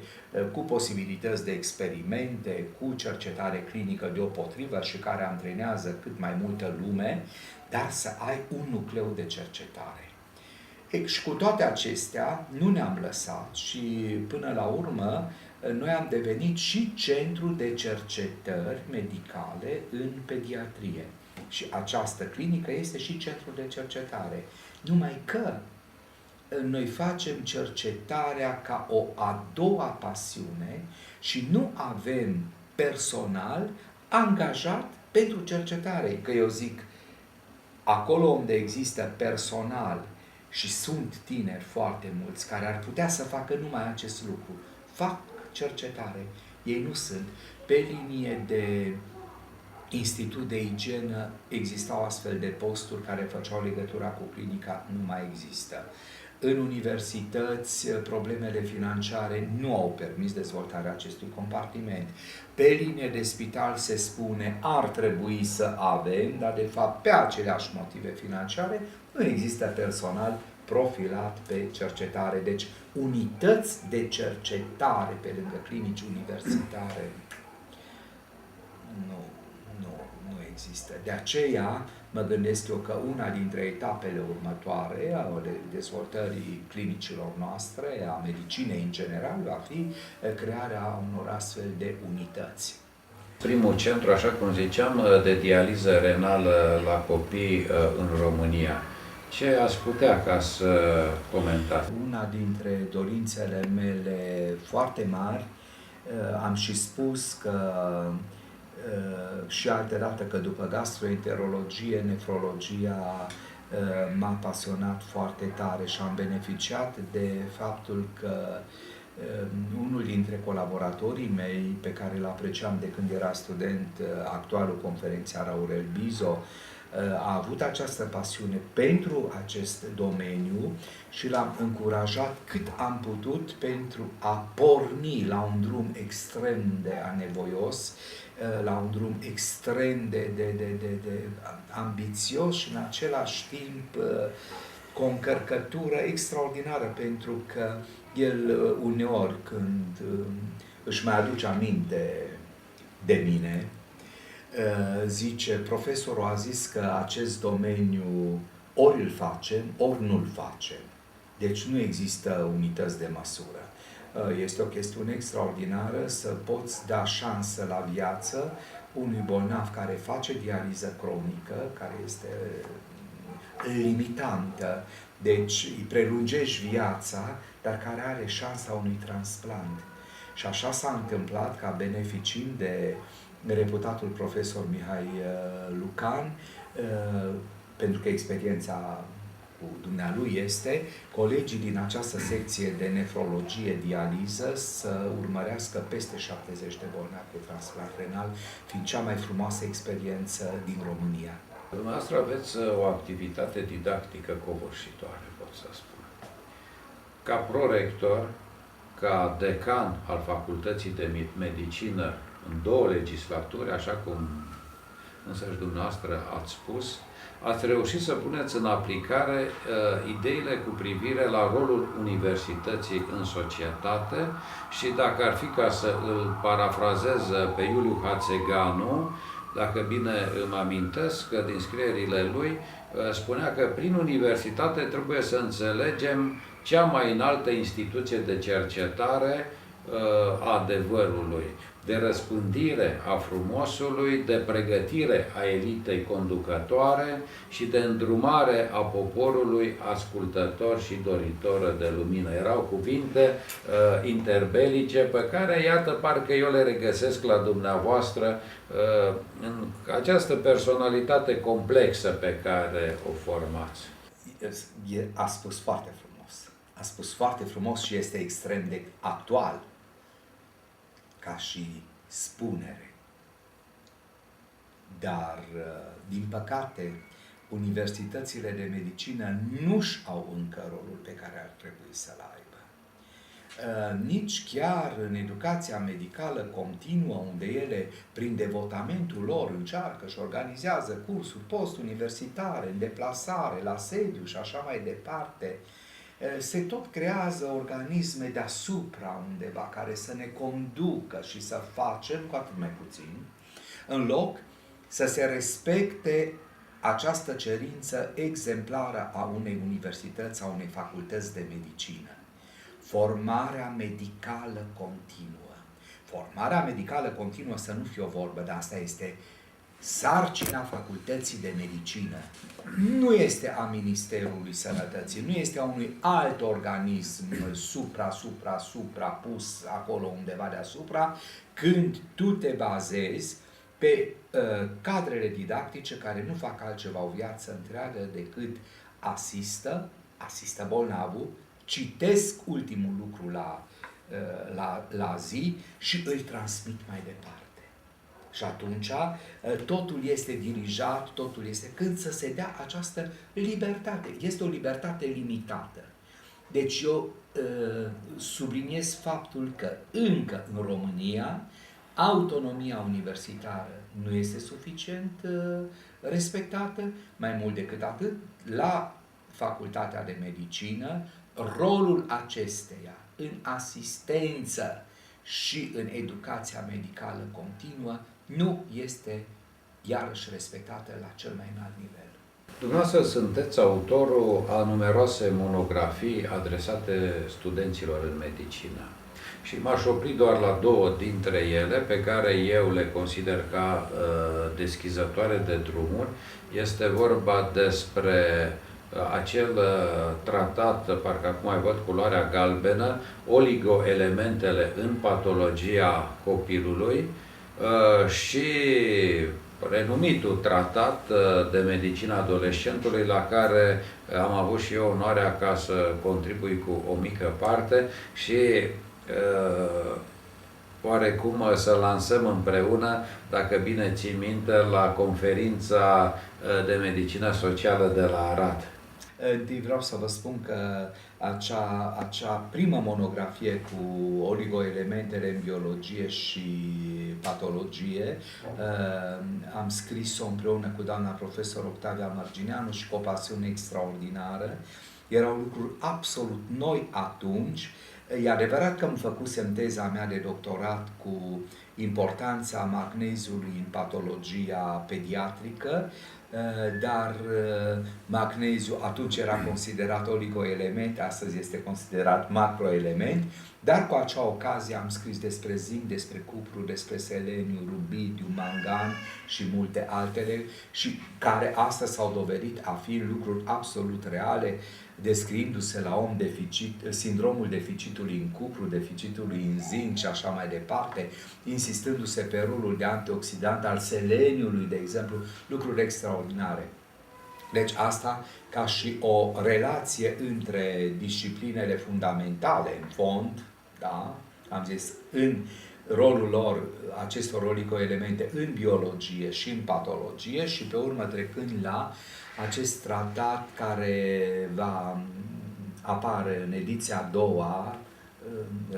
cu posibilități de experimente, cu cercetare clinică deopotrivă și care antrenează cât mai multă lume, dar să ai un nucleu de cercetare. Și cu toate acestea, nu ne-am lăsat și până la urmă noi am devenit și centru de cercetări medicale în pediatrie. Și această clinică este și centru de cercetare. Numai că noi facem cercetarea ca o a doua pasiune și nu avem personal angajat pentru cercetare. Că eu zic, acolo unde există personal și sunt tineri foarte mulți care ar putea să facă numai acest lucru, fac cercetare. Ei nu sunt. Pe linie de institut de igienă existau astfel de posturi care făceau legătura cu clinica, nu mai există. În universități, problemele financiare nu au permis dezvoltarea acestui compartiment. Pe linie de spital se spune ar trebui să avem, dar de fapt pe aceleași motive financiare nu există personal profilat pe cercetare. Deci unități de cercetare pe lângă clinici universitare nu există. De aceea mă gândesc eu că una dintre etapele următoare ale dezvoltării clinicilor noastre, a medicinei în general, va fi crearea unor astfel de unități. Primul centru, așa cum ziceam, de dializă renală la copii în România. Ce ați putea ca să comentați? Una dintre dorințele mele foarte mari, am și spus că și altă dată că după gastroenterologie, nefrologia m-a pasionat foarte tare și am beneficiat de faptul că Unul dintre colaboratorii mei, pe care îl apreciam de când era student, actualul conferențiar Aurel Bizo, a avut această pasiune pentru acest domeniu și l-am încurajat cât am putut pentru a porni la un drum extrem de anevoios, la un drum extrem de ambițios și în același timp cu o încărcătură extraordinară, pentru că el uneori, când își mai aduce aminte de mine, zice, profesorul a zis că acest domeniu ori îl facem, ori nu-l facem. Deci nu există unități de măsură. Este o chestiune extraordinară să poți da șansă la viață unui bolnav care face dializă cronică, care este limitantă, deci îi prelungești viața, dar care are șansa unui transplant. Și așa s-a întâmplat ca, beneficiind de reputatul profesor Mihai Lucan, pentru că experiența cu dumnealui este, colegii din această secție de nefrologie dializă să urmărească peste 70 de bolnavi cu transplant renal, fiind cea mai frumoasă experiență din România. Dumneavoastră aveți o activitate didactică covârșitoare, pot să spun. Ca prorector, ca decan al Facultății de Medicină în 2 legislaturi, așa cum însăși dumneavoastră ați spus, ați reușit să puneți în aplicare ideile cu privire la rolul universității în societate și, dacă ar fi ca să îl parafrazez pe Iuliu Hațeganu, dacă bine îmi amintesc că din scrierile lui, spunea că prin universitate trebuie să înțelegem cea mai înaltă instituție de cercetare a adevărului, de răspândire a frumosului, de pregătire a elitei conducătoare și de îndrumare a poporului ascultător și doritor de lumină. Erau cuvinte interbelice pe care, iată, parcă eu le regăsesc la dumneavoastră în această personalitate complexă pe care o formați. A spus foarte frumos. A spus foarte frumos și este extrem de actual ca și spunere. Dar, din păcate, universitățile de medicină nu-și au încă rolul pe care ar trebui să-l aibă. Nici chiar în educația medicală continuă, unde ele, prin devotamentul lor, încearcă și organizează cursuri post-universitare, în deplasare, la sediu și așa mai departe, se tot creează organisme deasupra undeva care să ne conducă și să facem, cu atât mai puțin, în loc să se respecte această cerință exemplară a unei universități, a unei facultăți de medicină. Formarea medicală continuă. Formarea medicală continuă, să nu fie o vorbă, dar asta este sarcina Facultății de Medicină. Nu este a Ministerului Sănătății, nu este a unui alt organism suprapus acolo undeva deasupra, când tu te bazezi pe cadrele didactice care nu fac altceva o viață întreagă decât asistă bolnavul, citesc ultimul lucru la zi și îl transmit mai departe. Și atunci totul este dirijat, totul este când să se dea această libertate. Este o libertate limitată. Deci eu subliniez faptul că încă în România autonomia universitară nu este suficient respectată. Mai mult decât atât, la Facultatea de Medicină, rolul acesteia în asistență și în educația medicală continuă nu este iarăși respectată la cel mai înalt nivel. Dumneavoastră sunteți autorul a numeroase monografii adresate studenților în medicină. Și m-aș opri doar la 2 dintre ele, pe care eu le consider ca deschizătoare de drumuri. Este vorba despre acel tratat, parcă acum mai văd culoarea galbenă, oligoelementele în patologia copilului, și renumitul tratat de medicină adolescentului, la care am avut și eu onoarea ca să contribui cu o mică parte și oarecum să lansăm împreună, dacă bine țin minte, la conferința de medicină socială de la Arad. Vreau să vă spun că acea primă monografie cu oligoelementele în biologie și patologie am scris-o împreună cu doamna profesor Octavia Margineanu și cu o pasiune extraordinară. Erau lucruri absolut noi atunci. E adevărat că îmi făcusem teza mea de doctorat cu importanța magneziului în patologia pediatrică, dar magneziu atunci era considerat oligoelement, astăzi este considerat macroelement, dar cu acea ocazie am scris despre zinc, despre cupru, despre seleniu, rubidiu, mangan și multe altele, și care astăzi s-au dovedit a fi lucruri absolut reale, descriindu-se la om sindromul deficitului în cupru, deficitului în zinc și așa mai departe, insistându-se pe rolul de antioxidant al seleniului, de exemplu, lucruri extraordinare. Deci asta ca și o relație între disciplinele fundamentale, în fond, da? Am zis, în rolul lor, acestor oligoelemente, în biologie și în patologie, și pe urmă trecând la acest tratat care va apare în ediția a doua,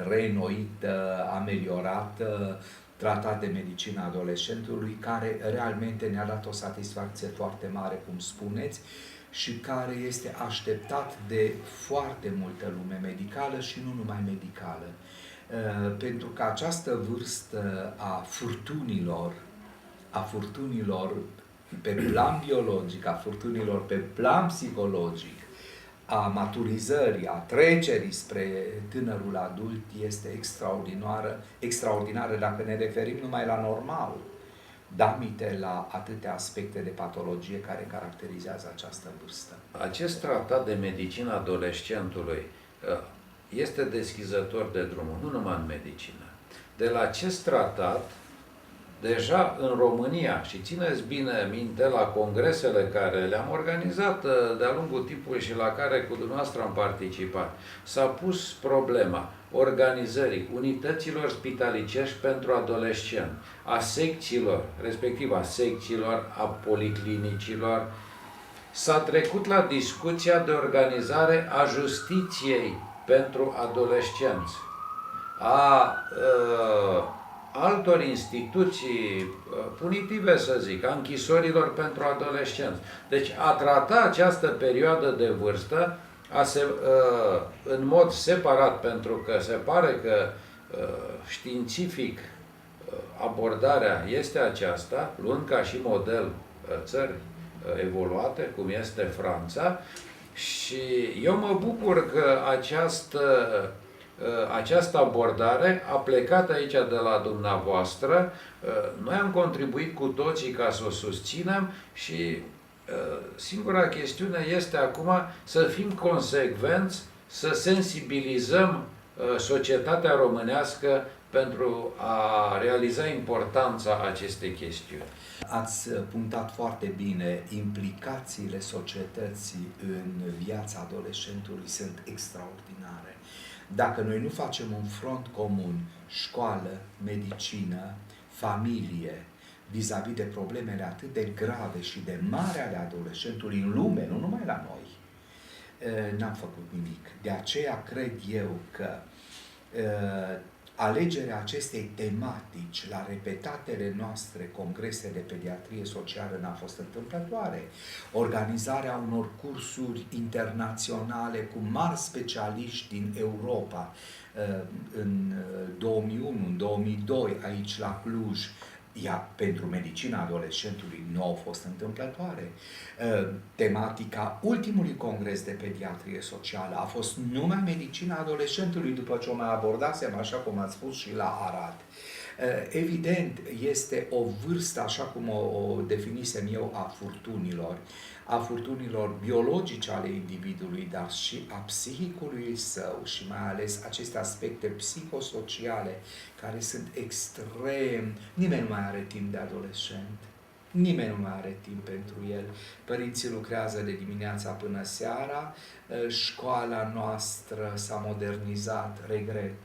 reînnoit, ameliorat, tratat de medicină adolescentului, care realmente ne-a dat o satisfacție foarte mare, cum spuneți, și care este așteptat de foarte multă lume medicală și nu numai medicală. Pentru că această vârstă a furtunilor pe plan biologic, a furtunilor pe plan psihologic, a maturizării, a trecerii spre tânărul adult este extraordinară dacă ne referim numai la normal, damite la atâtea aspecte de patologie care caracterizează această vârstă. Acest tratat de medicină adolescentului este deschizător de drumul, nu numai în medicină. De la acest tratat, deja în România, și țineți bine minte la congresele care le-am organizat de-a lungul timpului și la care cu dumneavoastră am participat, s-a pus problema organizării unităților spitalicești pentru adolescenți, a secțiilor, respectiv a secțiilor, a policlinicilor. S-a trecut la discuția de organizare a justiției pentru adolescenți, a altor instituții punitive, să zic, a închisorilor pentru adolescenți. Deci a trata această perioadă de vârstă în mod separat, pentru că se pare că științific abordarea este aceasta, luând ca și model țări evoluate, cum este Franța, și eu mă bucur că această abordare a plecat aici de la dumneavoastră. Noi am contribuit cu toții ca să o susținem și singura chestiune este acum să fim consecvenți, să sensibilizăm societatea românească pentru a realiza importanța acestei chestiuni. Ați punctat foarte bine, implicațiile societății în viața adolescentului sunt extraordinare. Dacă noi nu facem un front comun, școală, medicină, familie, vis-a-vis de problemele atât de grave și de mari ale adolescentului în lume, nu numai la noi, n-am făcut nimic. De aceea cred eu că alegerea acestei tematici la repetatele noastre congrese de pediatrie socială n-a fost întâmplătoare. Organizarea unor cursuri internaționale cu mari specialiști din Europa în 2001, în 2002, aici la Cluj, pentru medicina adolescentului nu au fost întâmplătoare. Tematica ultimului congres de pediatrie socială a fost numai medicina adolescentului, după ce o mai abordasem, așa cum ați spus, și la Arad. Evident, este o vârstă, așa cum o definisem eu, a furtunilor biologice ale individului, dar și a psihicului său și mai ales aceste aspecte psihosociale care sunt extrem. Nimeni nu mai are timp de adolescent. Nimeni nu mai are timp pentru el. Părinții lucrează de dimineața până seara, școala noastră s-a modernizat, regret.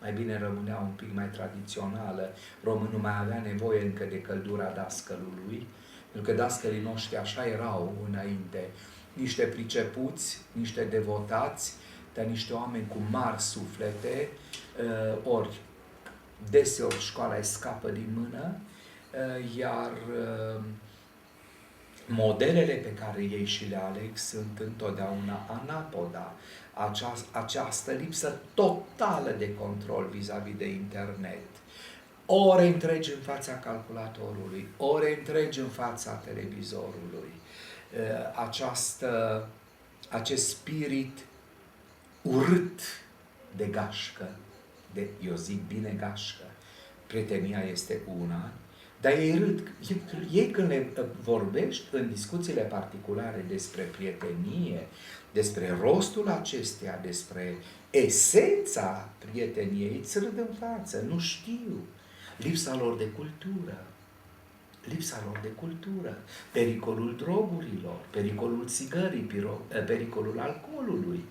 mai bine rămânea un pic mai tradițională, românul mai avea nevoie încă de căldura dascălului, pentru că dascălii noștri așa erau înainte, niște pricepuți, niște devotați, dar niște oameni cu mari suflete, ori deseori școala îi scapă din mână, iar modelele pe care ei și le aleg sunt întotdeauna anapoda. Această lipsă totală de control vis-a-vis de internet. Ore întregi în fața calculatorului, ore întregi în fața televizorului. Acest spirit urât de gașcă, eu zic bine gașcă, prietenia este una, dar ei când le vorbești în discuțiile particulare despre prietenie, despre rostul acesteia, despre esența prieteniei, îți râd în față, nu știu. Lipsa lor de cultură, pericolul drogurilor, pericolul țigării, pericolul alcoolului.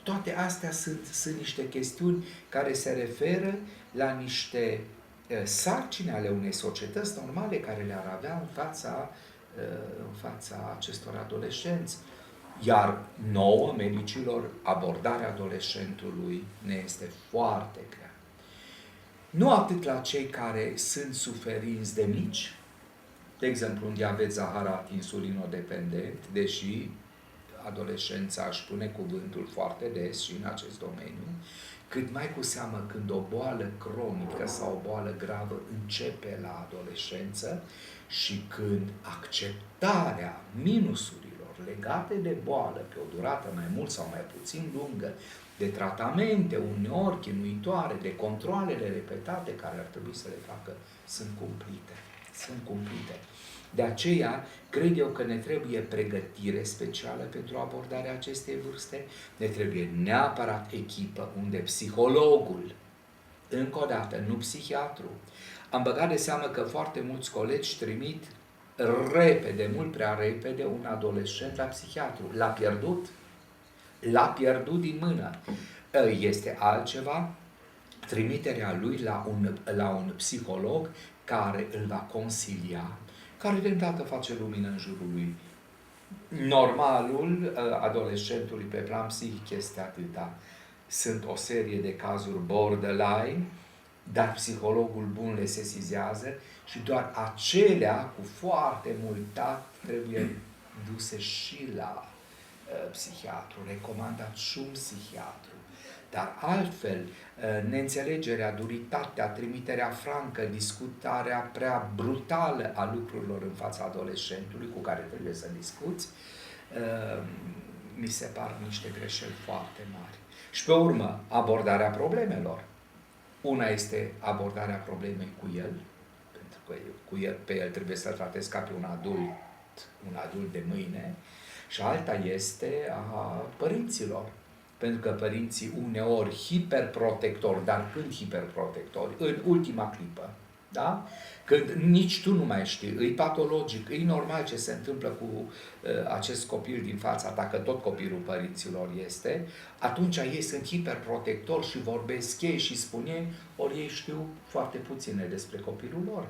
Toate astea sunt niște chestiuni care se referă la niște sarcini ale unei societăți normale care le-ar avea în fața acestor adolescenți. Iar nouă, medicilor, abordarea adolescentului ne este foarte grea. Nu atât la cei care sunt suferinți de mici, de exemplu un diabet zaharat insulinodependent, deși adolescența își pune cuvântul foarte des și în acest domeniu, cât mai cu seamă când o boală cronică sau o boală gravă începe la adolescență și când acceptarea minusurilor legate de boală pe o durată mai mult sau mai puțin lungă, de tratamente uneori chinuitoare, de controalele repetate care ar trebui să le facă, sunt cumplite. De aceea, cred eu că ne trebuie pregătire specială pentru abordarea acestei vârste, ne trebuie neapărat echipă unde psihologul, încă o dată, nu psihiatru. Am băgat de seamă că foarte mulți colegi trimit repede, mult prea repede, un adolescent la psihiatru. L-a pierdut din mână. Este altceva trimiterea lui la un psiholog care îl va consilia, care de îndată face lumină în jurul lui. Normalul adolescentului pe plan psihic este atâta. Sunt o serie de cazuri borderline, dar psihologul bun le sesizează și doar acelea cu foarte mult tact trebuie duse și la psihiatru, recomandat și un psihiatru. Dar altfel, neînțelegerea, duritatea, trimiterea francă, discutarea prea brutală a lucrurilor în fața adolescentului cu care trebuie să discuți, mi se par niște greșeli foarte mari. Și pe urmă, abordarea problemelor. Una este abordarea problemei cu el, pentru că pe el trebuie să-l tratezi ca pe un adult de mâine, și alta este a părinților. Pentru că părinții uneori hiperprotectori, dar când hiperprotectori? În ultima clipă. Da? Când nici tu nu mai știi, e patologic, e normal ce se întâmplă cu acest copil din fața ta, că tot copilul părinților este, atunci ei sunt hiperprotectori și vorbesc ei și spun ei, ori ei știu foarte puține despre copilul lor.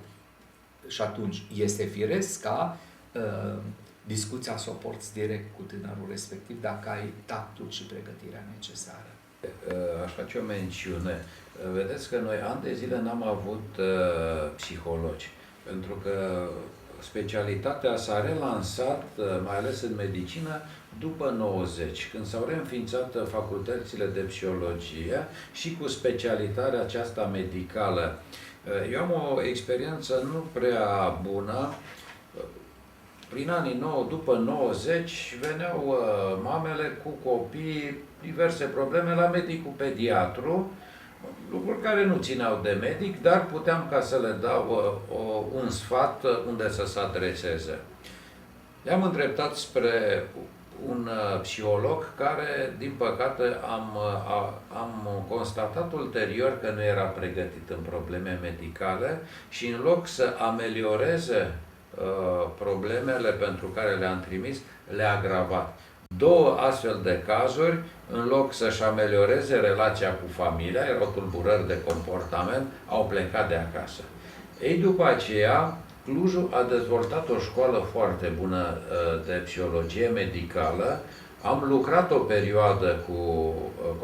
Și atunci este firesc ca discuția să o porți direct cu tânărul respectiv dacă ai tactul și pregătirea necesară. Aș face o mențiune. Vedeți că noi ani de zile n-am avut psihologi, pentru că specialitatea s-a relansat, mai ales în medicină, după 90, când s-au reînființat facultățile de psihologie și cu specialitatea aceasta medicală. Eu am o experiență nu prea bună. Prin anii 9, după 90, veneau mamele cu copii, diverse probleme la medicul pediatru, lucruri care nu țineau de medic, dar puteam ca să le dau un sfat unde să se adreseze. I-am îndreptat spre un psiholog care, din păcate, am constatat ulterior că nu era pregătit în probleme medicale și în loc să amelioreze problemele pentru care le-am trimis, le-a agravat. Două astfel de cazuri, în loc să-și amelioreze relația cu familia, erau tulburări de comportament, au plecat de acasă. Ei, după aceea, Clujul a dezvoltat o școală foarte bună de psihologie medicală. Am lucrat o perioadă cu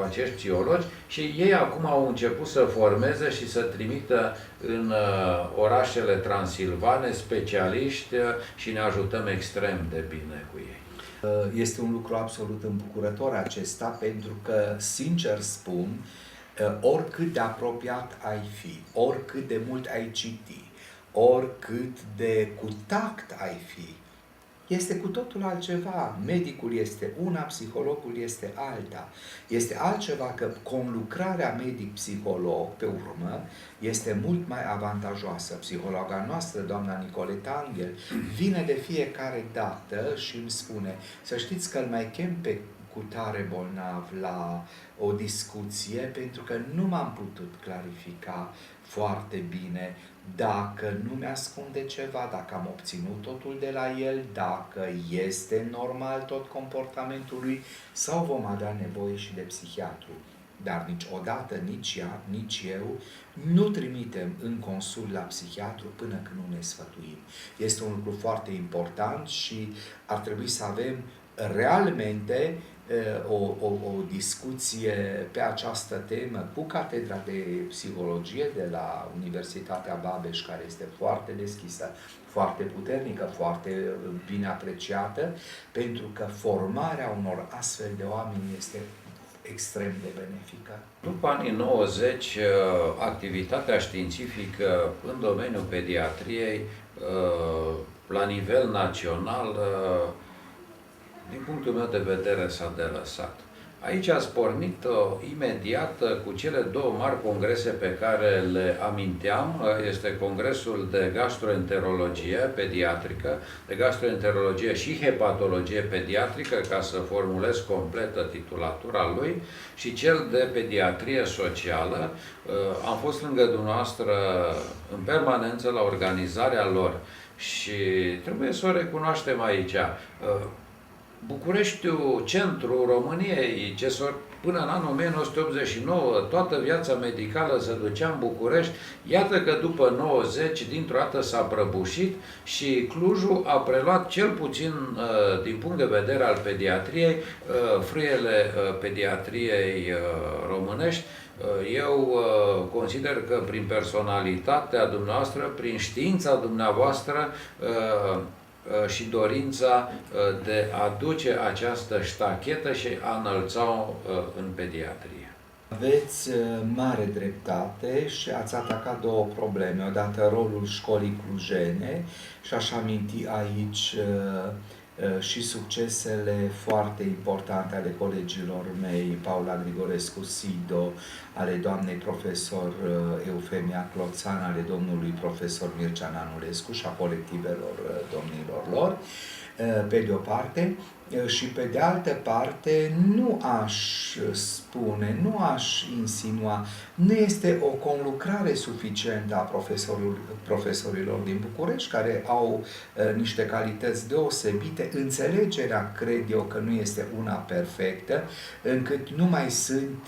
acești psihologi și ei acum au început să formeze și să trimită în orașele transilvane specialiști și ne ajutăm extrem de bine cu ei. Este un lucru absolut îmbucurător acesta, pentru că, sincer spun, oricât de apropiat ai fi, oricât de mult ai citi, oricât de cu tact ai fi, este cu totul altceva. Medicul este una, psihologul este alta. Este altceva că conlucrarea medic-psiholog, pe urmă, este mult mai avantajoasă. Psihologa noastră, doamna Nicoleta Angel, vine de fiecare dată și îmi spune: să știți că îl mai chem pe cutare bolnav la o discuție, pentru că nu m-am putut clarifica foarte bine dacă nu mi-ascunde ceva, dacă am obținut totul de la el, dacă este normal tot comportamentul lui, sau vom avea nevoie și de psihiatru. Dar niciodată, nici ea, nici eu, nu trimitem în consult la psihiatru până când nu ne sfătuim. Este un lucru foarte important și ar trebui să avem realmente o discuție pe această temă cu Catedra de Psihologie de la Universitatea Babeș, care este foarte deschisă, foarte puternică, foarte bine apreciată, pentru că formarea unor astfel de oameni este extrem de benefică. După anii 90, activitatea științifică în domeniul pediatriei, la nivel național, din punctul meu de vedere, s-a delăsat. Aici ați pornit imediat cu cele două mari congrese pe care le aminteam. Este Congresul de Gastroenterologie Pediatrică, de Gastroenterologie și Hepatologie Pediatrică, ca să formulez completă titulatura lui, și cel de Pediatrie Socială. Am fost lângă dumneavoastră în permanență la organizarea lor și trebuie să o recunoaștem aici. Bucureștiul, centrul României, până în anul 1989, toată viața medicală se ducea în București. Iată că după 90, dintr-o dată s-a prăbușit și Clujul a preluat, cel puțin din punct de vedere al pediatriei, frâiele pediatriei românești. Eu consider că prin personalitatea dumneavoastră, prin știința dumneavoastră, și dorința de a duce această ștachetă și a înălța-o în pediatrie. Aveți mare dreptate și ați atacat două probleme. Odată rolul școlii clujene și aș aminti aici și succesele foarte importante ale colegilor mei, Paula Grigorescu Sido, ale doamnei profesor Eufemia Cloțan, ale domnului profesor Mircea Nanulescu și a colectivelor domnilor lor, pe de o parte, și pe de altă parte nu aș spune, nu aș insinua, nu este o conlucrare suficientă a profesorilor din București, care au niște calități deosebite. Înțelegerea, cred eu, că nu este una perfectă, încât nu mai sunt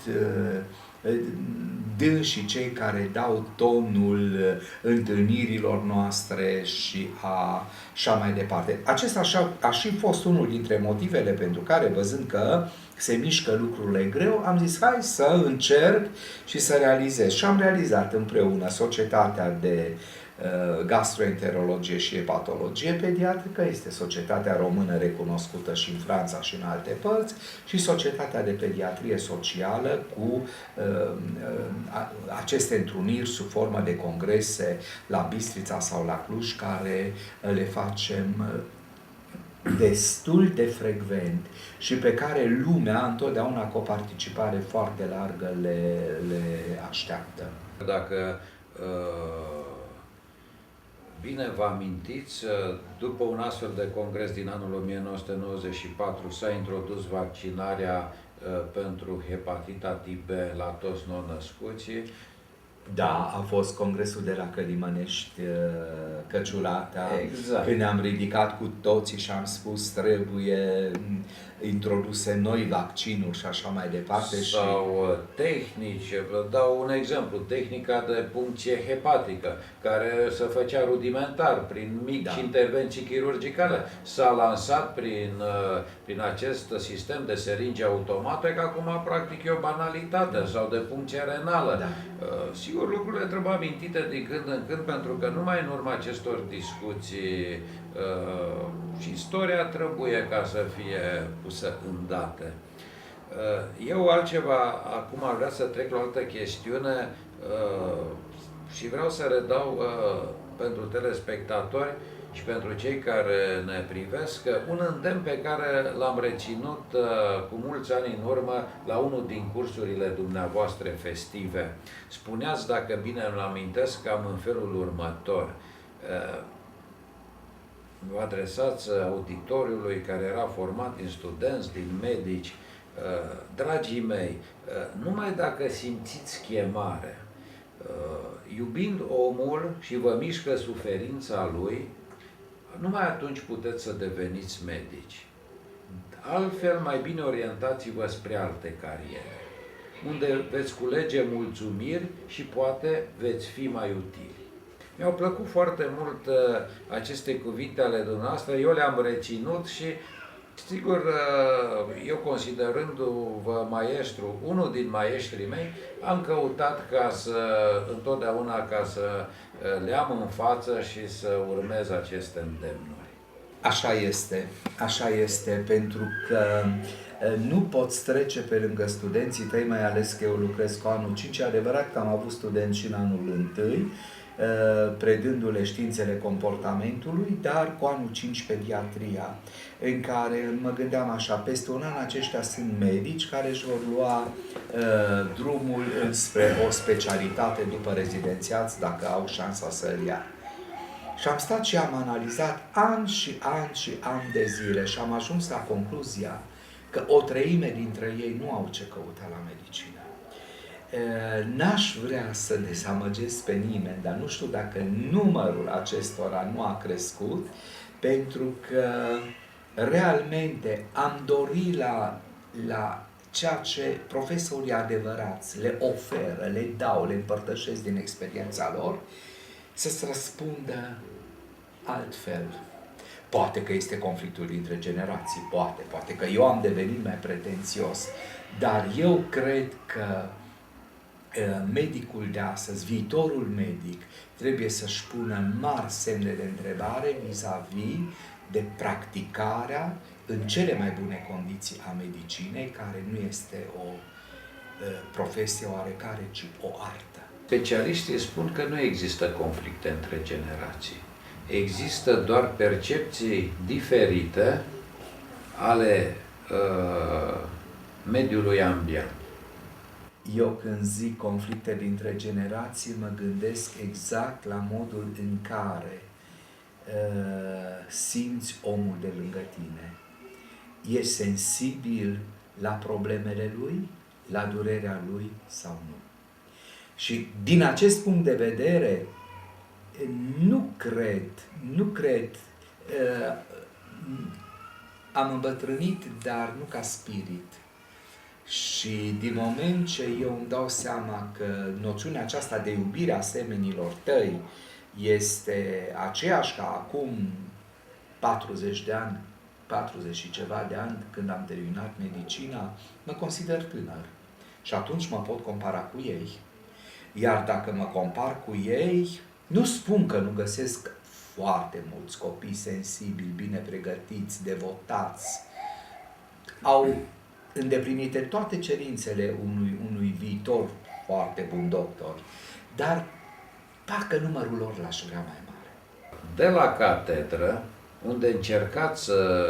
dânsii cei care dau tonul întâlnirilor noastre și așa mai departe. Acesta a și fost unul dintre motivele pentru care, văzând că se mișcă lucrurile greu, am zis hai să încerc și să realizez. Și am realizat împreună Societatea de Gastroenterologie și Hepatologie Pediatrică, este societatea română recunoscută și în Franța și în alte părți, și Societatea de Pediatrie Socială, cu aceste întruniri sub formă de congrese la Bistrița sau la Cluj, care le facem destul de frecvent și pe care lumea, întotdeauna cu o participare foarte largă, le așteaptă. Dacă bine vă amintiți, după un astfel de congres din anul 1994 s-a introdus vaccinarea pentru hepatita tip B la toți nou-născuții. Da, a fost congresul de la Călimănești, Căciulata, Exact. când ne-am ridicat cu toții și am spus trebuie introduse noi vaccinuri și așa mai departe. Sau tehnici, vă dau un exemplu, tehnica de puncție hepatică, care se făcea rudimentar, prin mici intervenții chirurgicale. S-a lansat prin acest sistem de seringe automate, că acum practic e o banalitate, sau de puncție renală. Sigur, lucrurile trebuie amintite din când în când, pentru că numai în urma acestor discuții și istoria trebuie ca să fie pusă în date. Eu altceva, acum ar vrea să trec la o altă chestiune și vreau să redau pentru telespectatori și pentru cei care ne privesc un îndemn pe care l-am reținut cu mulți ani în urmă la unul din cursurile dumneavoastră festive. Spuneați, dacă bine îmi amintesc, cam în felul următor. Vă adresați auditoriului care era format din studenți, din medici. Dragii mei, numai dacă simțiți chemare, iubind omul și vă mișcă suferința lui, numai atunci puteți să deveniți medici. Altfel, mai bine orientați-vă spre alte cariere, unde veți culege mulțumiri și poate veți fi mai utili. Mi-au plăcut foarte mult aceste cuvinte ale dumneavoastră, eu le-am reținut și, sigur, eu considerându-vă maestru, unul din maestrii mei, am căutat întotdeauna ca să le am în față și să urmez aceste îndemnuri. Așa este, pentru că nu poți trece pe lângă studenții tăi, mai ales că eu lucrez cu anul 5, e adevărat că am avut studenți și în anul 1, predându-le științele comportamentului, dar cu anul 5 pediatria, în care mă gândeam așa, peste un an aceștia sunt medici care își vor lua drumul înspre o specialitate după rezidențiați, dacă au șansa să îl ia. Și am stat și am analizat ani și ani de zile și am ajuns la concluzia că o treime dintre ei nu au ce căuta la medicină. N-aș vrea să dezamăgesc pe nimeni, dar nu știu dacă numărul acestora nu a crescut, pentru că realmente am dorit la ceea ce profesorii adevărați le oferă, le dau, le împărtășesc din experiența lor, să-ți răspundă altfel. Poate că este conflictul dintre generații, poate că eu am devenit mai pretențios, dar eu cred că medicul de astăzi, viitorul medic, trebuie să-și pună mari semne de întrebare vis-a-vis de practicarea în cele mai bune condiții a medicinei, care nu este o profesie oarecare, ci o artă. Specialiștii spun că nu există conflicte între generații. Există doar percepții diferite ale mediului ambient. Eu când zic conflicte dintre generații, mă gândesc exact la modul în care simți omul de lângă tine. E sensibil la problemele lui, la durerea lui sau nu. Și din acest punct de vedere, nu cred, am îmbătrânit, dar nu ca spirit. Și din moment ce eu îmi dau seama că noțiunea aceasta de iubire a semenilor tăi este aceeași ca acum 40 de ani, 40 și ceva de ani, când am terminat medicina, mă consider tânăr. Și atunci mă pot compara cu ei. Iar dacă mă compar cu ei, nu spun că nu găsesc foarte mulți copii sensibili, bine pregătiți, devotați, au îndeplinite toate cerințele unui viitor foarte bun doctor, dar parcă numărul lor l-aș vrea mai mare. De la catedră, unde încercați să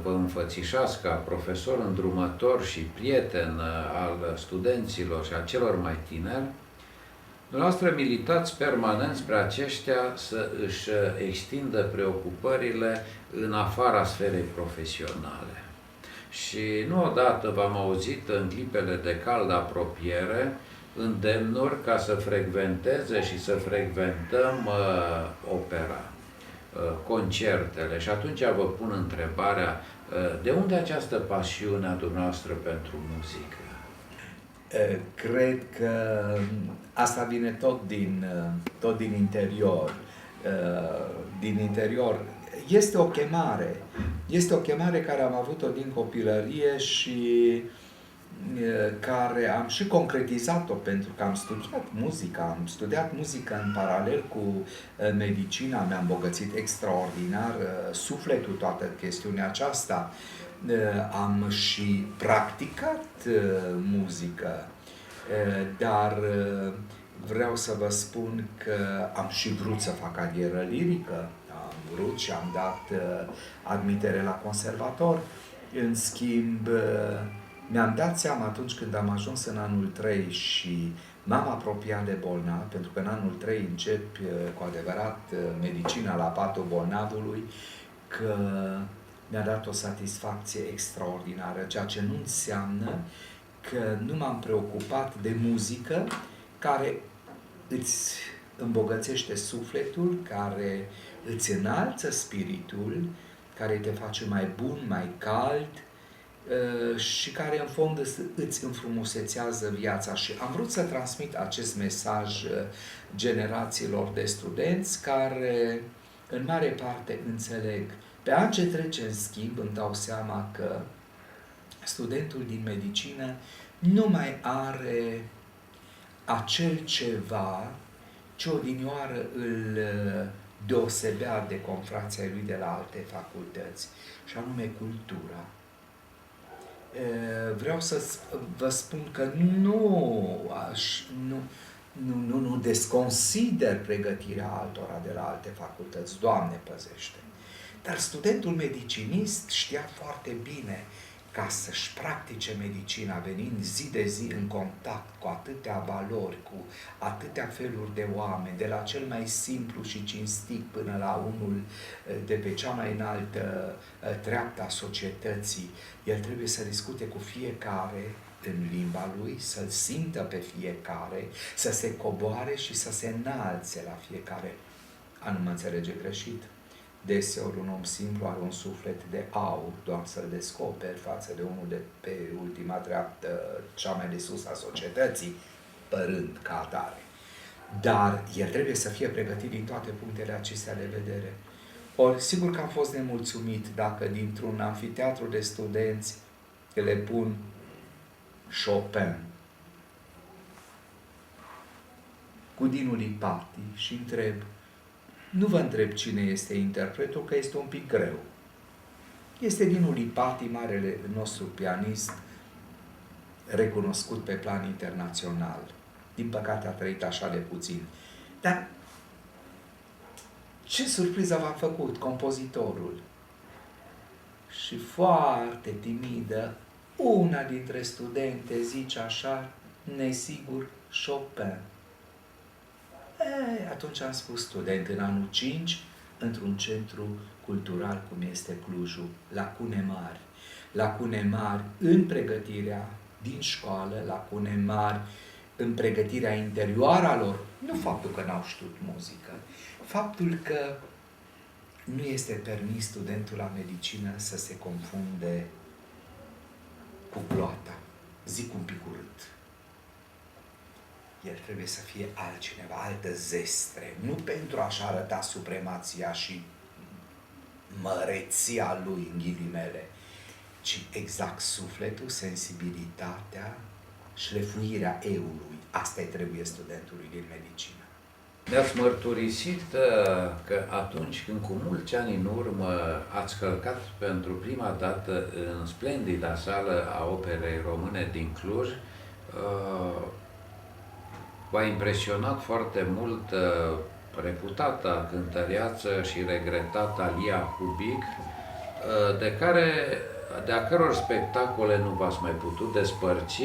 vă înfățișați ca profesor îndrumător și prieten al studenților și a celor mai tineri, dumneavoastră militați permanent spre aceștia să își extindă preocupările în afara sferei profesionale. Și nu odată v-am auzit în clipele de caldă apropiere îndemnuri ca să frecventeze și să frecventăm opera, concertele. Și atunci vă pun întrebarea, de unde această pasiune a dumneavoastră pentru muzică? Cred că asta vine tot din interior. Din interior. Este o chemare. Este o chemare care am avut-o din copilărie și care am și concretizat-o pentru că am studiat muzica. Am studiat muzică în paralel cu medicina, mi-a îmbogățit extraordinar sufletul toată chestiunea aceasta. Am și practicat muzică, dar vreau să vă spun că am și vrut să fac carieră lirică, am vrut și am dat admitere la conservator. În schimb, mi-am dat seama atunci când am ajuns în anul 3 și m-am apropiat de bolnav, pentru că în anul 3 încep cu adevărat medicina la patul bolnavului, că mi-a dat o satisfacție extraordinară, ceea ce nu înseamnă că nu m-am preocupat de muzică care îți îmbogățește sufletul, care îți înalță spiritul, care te face mai bun, mai cald și care în fond îți înfrumusețează viața. Și am vrut să transmit acest mesaj generațiilor de studenți care în mare parte înțeleg. Pe an ce trece, în schimb, îmi dau seama că studentul din medicină nu mai are acel ceva ce odinioară îl deosebea de confrația lui de la alte facultăți, și anume cultura. Vreau să vă spun că nu desconsider pregătirea altora de la alte facultăți, Doamne păzește. Dar studentul medicinist știa foarte bine ca să-și practice medicina, venind zi de zi în contact cu atâtea valori, cu atâtea feluri de oameni, de la cel mai simplu și cinstit până la unul de pe cea mai înaltă treaptă a societății. El trebuie să discute cu fiecare în limba lui, să-l simtă pe fiecare, să se coboare și să se înalțe la fiecare. A nu mă înțelege greșit. Deseori un om simplu are un suflet de aur, doar să-l descoperi față de unul de pe ultima treaptă, cea mai de sus a societății, părând ca atare. Dar el trebuie să fie pregătit din toate punctele acestea de vedere. Ori, sigur că am fost nemulțumit dacă dintr-un amfiteatru de studenți le pun Chopin cu Dinu Lipati și întreb, nu vă întreb cine este interpretul, că este un pic greu. Este Dinu Lipati, marele nostru pianist, recunoscut pe plan internațional. Din păcate a trăit așa de puțin. Dar ce surpriză v-a făcut compozitorul? Și foarte timidă, una dintre studente zice așa, nesigur, Chopin. Atunci am spus, student în anul 5, într-un centru cultural cum este Clujul, lacune mari. Lacune mari în pregătirea din școală, lacune mari în pregătirea interioară a lor. Nu faptul că n-au știut muzică, faptul că nu este permis studentul la medicină să se confunde cu gloata. Zic un pic urât. El trebuie să fie altcineva, altă zestre, nu pentru a-și arăta supremația și măreția lui, în ghilimele, ci exact sufletul, sensibilitatea, șlefuirea eului. Asta-i trebuie studentului din medicină. Ne-ați mărturisit că atunci când cu mulți ani în urmă ați călcat pentru prima dată în splendida sală a Operei Române din Cluj, v-a impresionat foarte mult reputata cântăreață și regretata Lia Hubic, de a căror spectacole nu v-ați mai putut despărți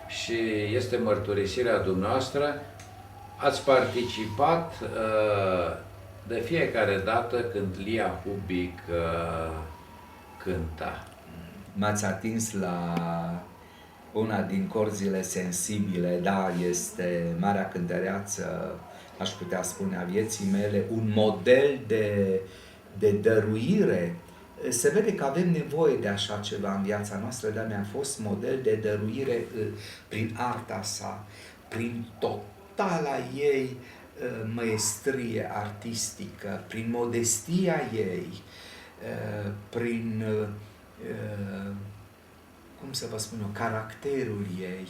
și este mărturisirea dumneavoastră. Ați participat de fiecare dată când Lia Hubic cânta. M-ați atins una din corzile sensibile, da, este Marea Cântăreață, aș putea spune, a vieții mele, un model de dăruire. Se vede că avem nevoie de așa ceva în viața noastră, dar mi-a fost model de dăruire prin arta sa, prin totala ei maestrie artistică, prin modestia ei, prin, cum să vă spun eu, caracterul ei.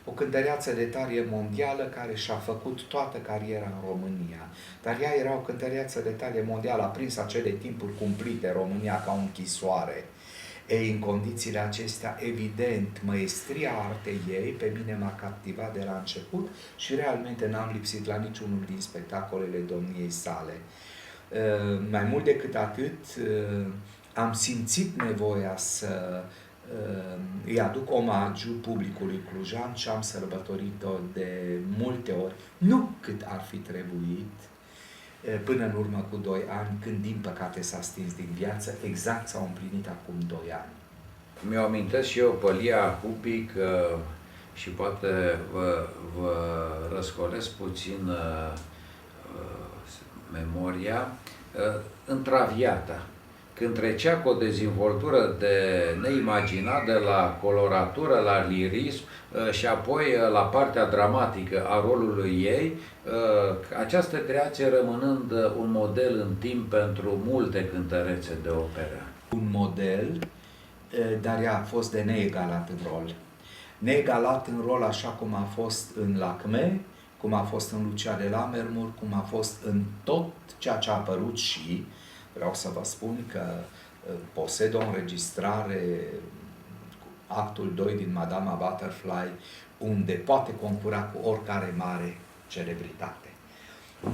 O cântăreață de talie mondială care și-a făcut toată cariera în România. Dar ea era o cântăreață de talie mondială, a prins acele timpuri cumplite România ca o închisoare. Ei, în condițiile acestea, evident, maestria artei ei pe mine m-a captivat de la început și realmente n-am lipsit la niciunul din spectacolele domniei sale. Mai mult decât atât, am simțit nevoia să îi aduc omagiu publicului clujan și am sărbătorit-o de multe ori, nu cât ar fi trebuit, până în urmă cu 2 ani, când din păcate s-a stins din viață, exact s-au împlinit acum 2 ani. Mi-o amintesc și eu pe Lia Pupic și poate vă răscolesc puțin memoria, în Traviata, când trecea cu o dezvoltură de neimaginat de la coloratură la lirism și apoi la partea dramatică a rolului ei, această creație rămânând un model în timp pentru multe cântărețe de operă. Un model, dar ea a fost de neegalat în rol. Neegalat în rol așa cum a fost în Lacme, cum a fost în Lucia de Lammermoor, cum a fost în tot ceea ce a apărut și vreau să vă spun că posed o înregistrare, actul 2 din Madama Butterfly, unde poate concura cu oricare mare celebritate.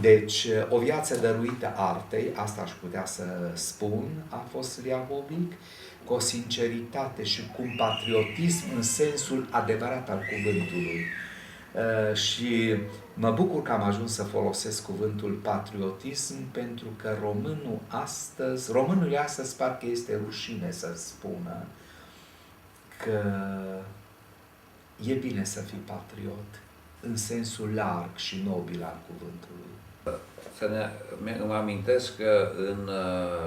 Deci, o viață dăruită artei, asta aș putea să spun, a fost Lia Pupic, cu o sinceritate și cu un patriotism în sensul adevărat al cuvântului. Și mă bucur că am ajuns să folosesc cuvântul patriotism, pentru că românul astăzi parcă este rușine să spună că e bine să fii patriot în sensul larg și nobil al cuvântului. Îmi amintesc că în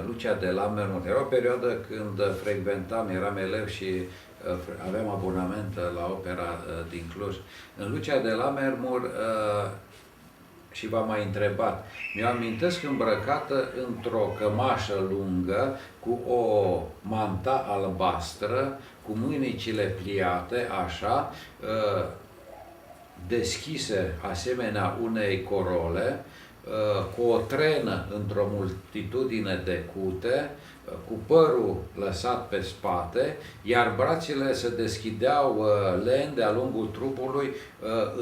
Lucia de Lammermoor era o perioadă când frecventam, eram elev și aveam abonament la opera din Cluj. În Lucia de Lammermoor și v-am mai întrebat, mi-o amintesc îmbrăcată într-o cămașă lungă cu o manta albastră, cu mânicile pliate, așa, deschise asemenea unei corole, cu o trenă într-o multitudine de cute, cu părul lăsat pe spate, iar brațele se deschideau lent de-a lungul trupului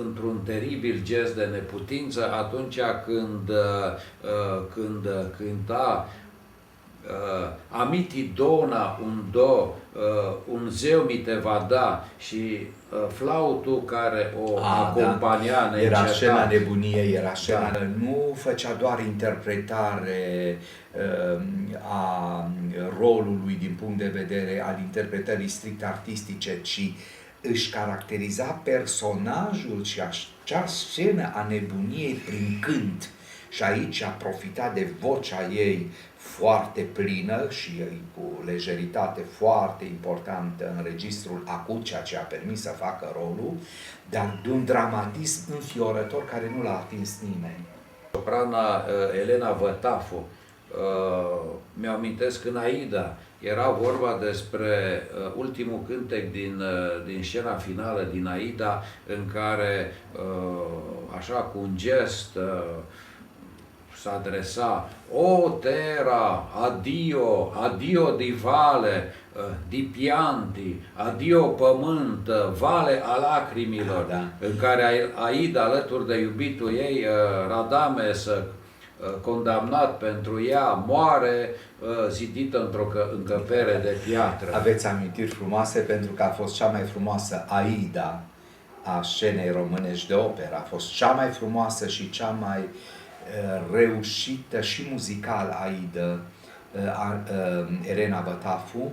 într-un teribil gest de neputință atunci când cânta Amiti dona un zeu mi te va da și flautul care o acompania da. Era scena nebuniei, era scena, da. Nu făcea doar interpretare a rolului din punct de vedere al interpretării strict artistice, ci își caracteriza personajul și acea scenă a nebuniei prin cânt. Și aici a profitat de vocea ei foarte plină și cu lejeritate foarte importantă în registrul acut, ceea ce a permis să facă rolul, dar de un dramatism înfiorător care nu l-a atins nimeni. Soprana Elena Vătafu, mi-o amintesc în Aida, era vorba despre ultimul cântec din scena finală din Aida, în care, așa cu un gest, s-a adresa: O terra, addio, addio di vale, di pianti, addio pământ, vale a lacrimilor, da. În care Aida, alături de iubitul ei, Radames, condamnat pentru ea, moare zidită într-o încăpere de piatră. Aveți amintiri frumoase, pentru că a fost cea mai frumoasă Aida a scenei românești de operă. A fost cea mai frumoasă și cea mai reușită și muzical Aida, Elena Vătafu,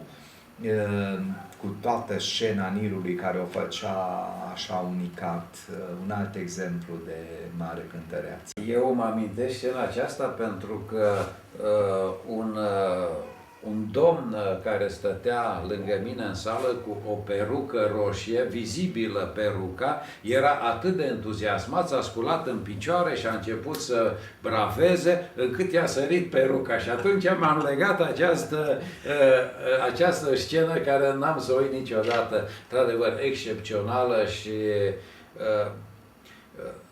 cu toată scena Nilului care o făcea așa unicat, un alt exemplu de mare cântăreață. Eu mă amintesc scena aceasta pentru că un domn care stătea lângă mine în sală cu o perucă roșie, vizibilă peruca, era atât de entuziasmat, s-a sculat în picioare și a început să braveze, încât i-a sărit peruca. Și atunci m-am legat această scenă care n-am să o uit niciodată, într-adevăr excepțională. Și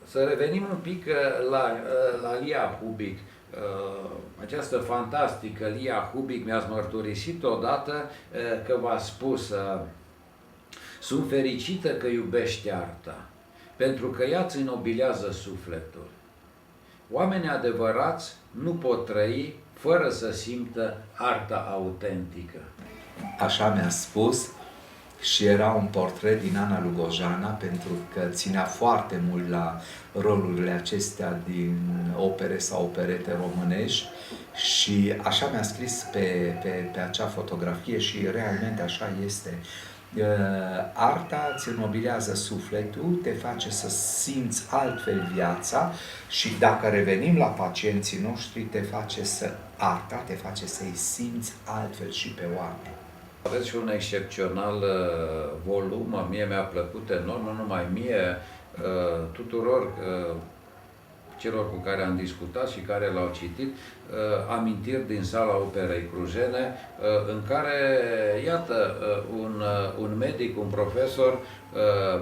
să revenim un pic la Lia Hubic. Această fantastică Lia Hubic, mi-ați mărturisit odată că v-a spus: sunt fericită că iubești arta, pentru că ea îți înnobilează sufletul. Oamenii adevărați nu pot trăi fără să simtă arta autentică. Așa mi-a spus și era un portret din Ana Lugojana, pentru că ținea foarte mult la rolurile acestea din opere sau operete românești și așa mi-a scris pe acea fotografie și realmente așa este. Arta îți înnobilează sufletul, te face să simți altfel viața și dacă revenim la pacienții noștri, arta te face să-i simți altfel și pe oameni. Aveți și un excepțional volum, mie mi-a plăcut enorm, nu numai mie, tuturor celor cu care am discutat și care l-au citit, amintiri din sala Operei Clujene, în care, iată, un medic, un profesor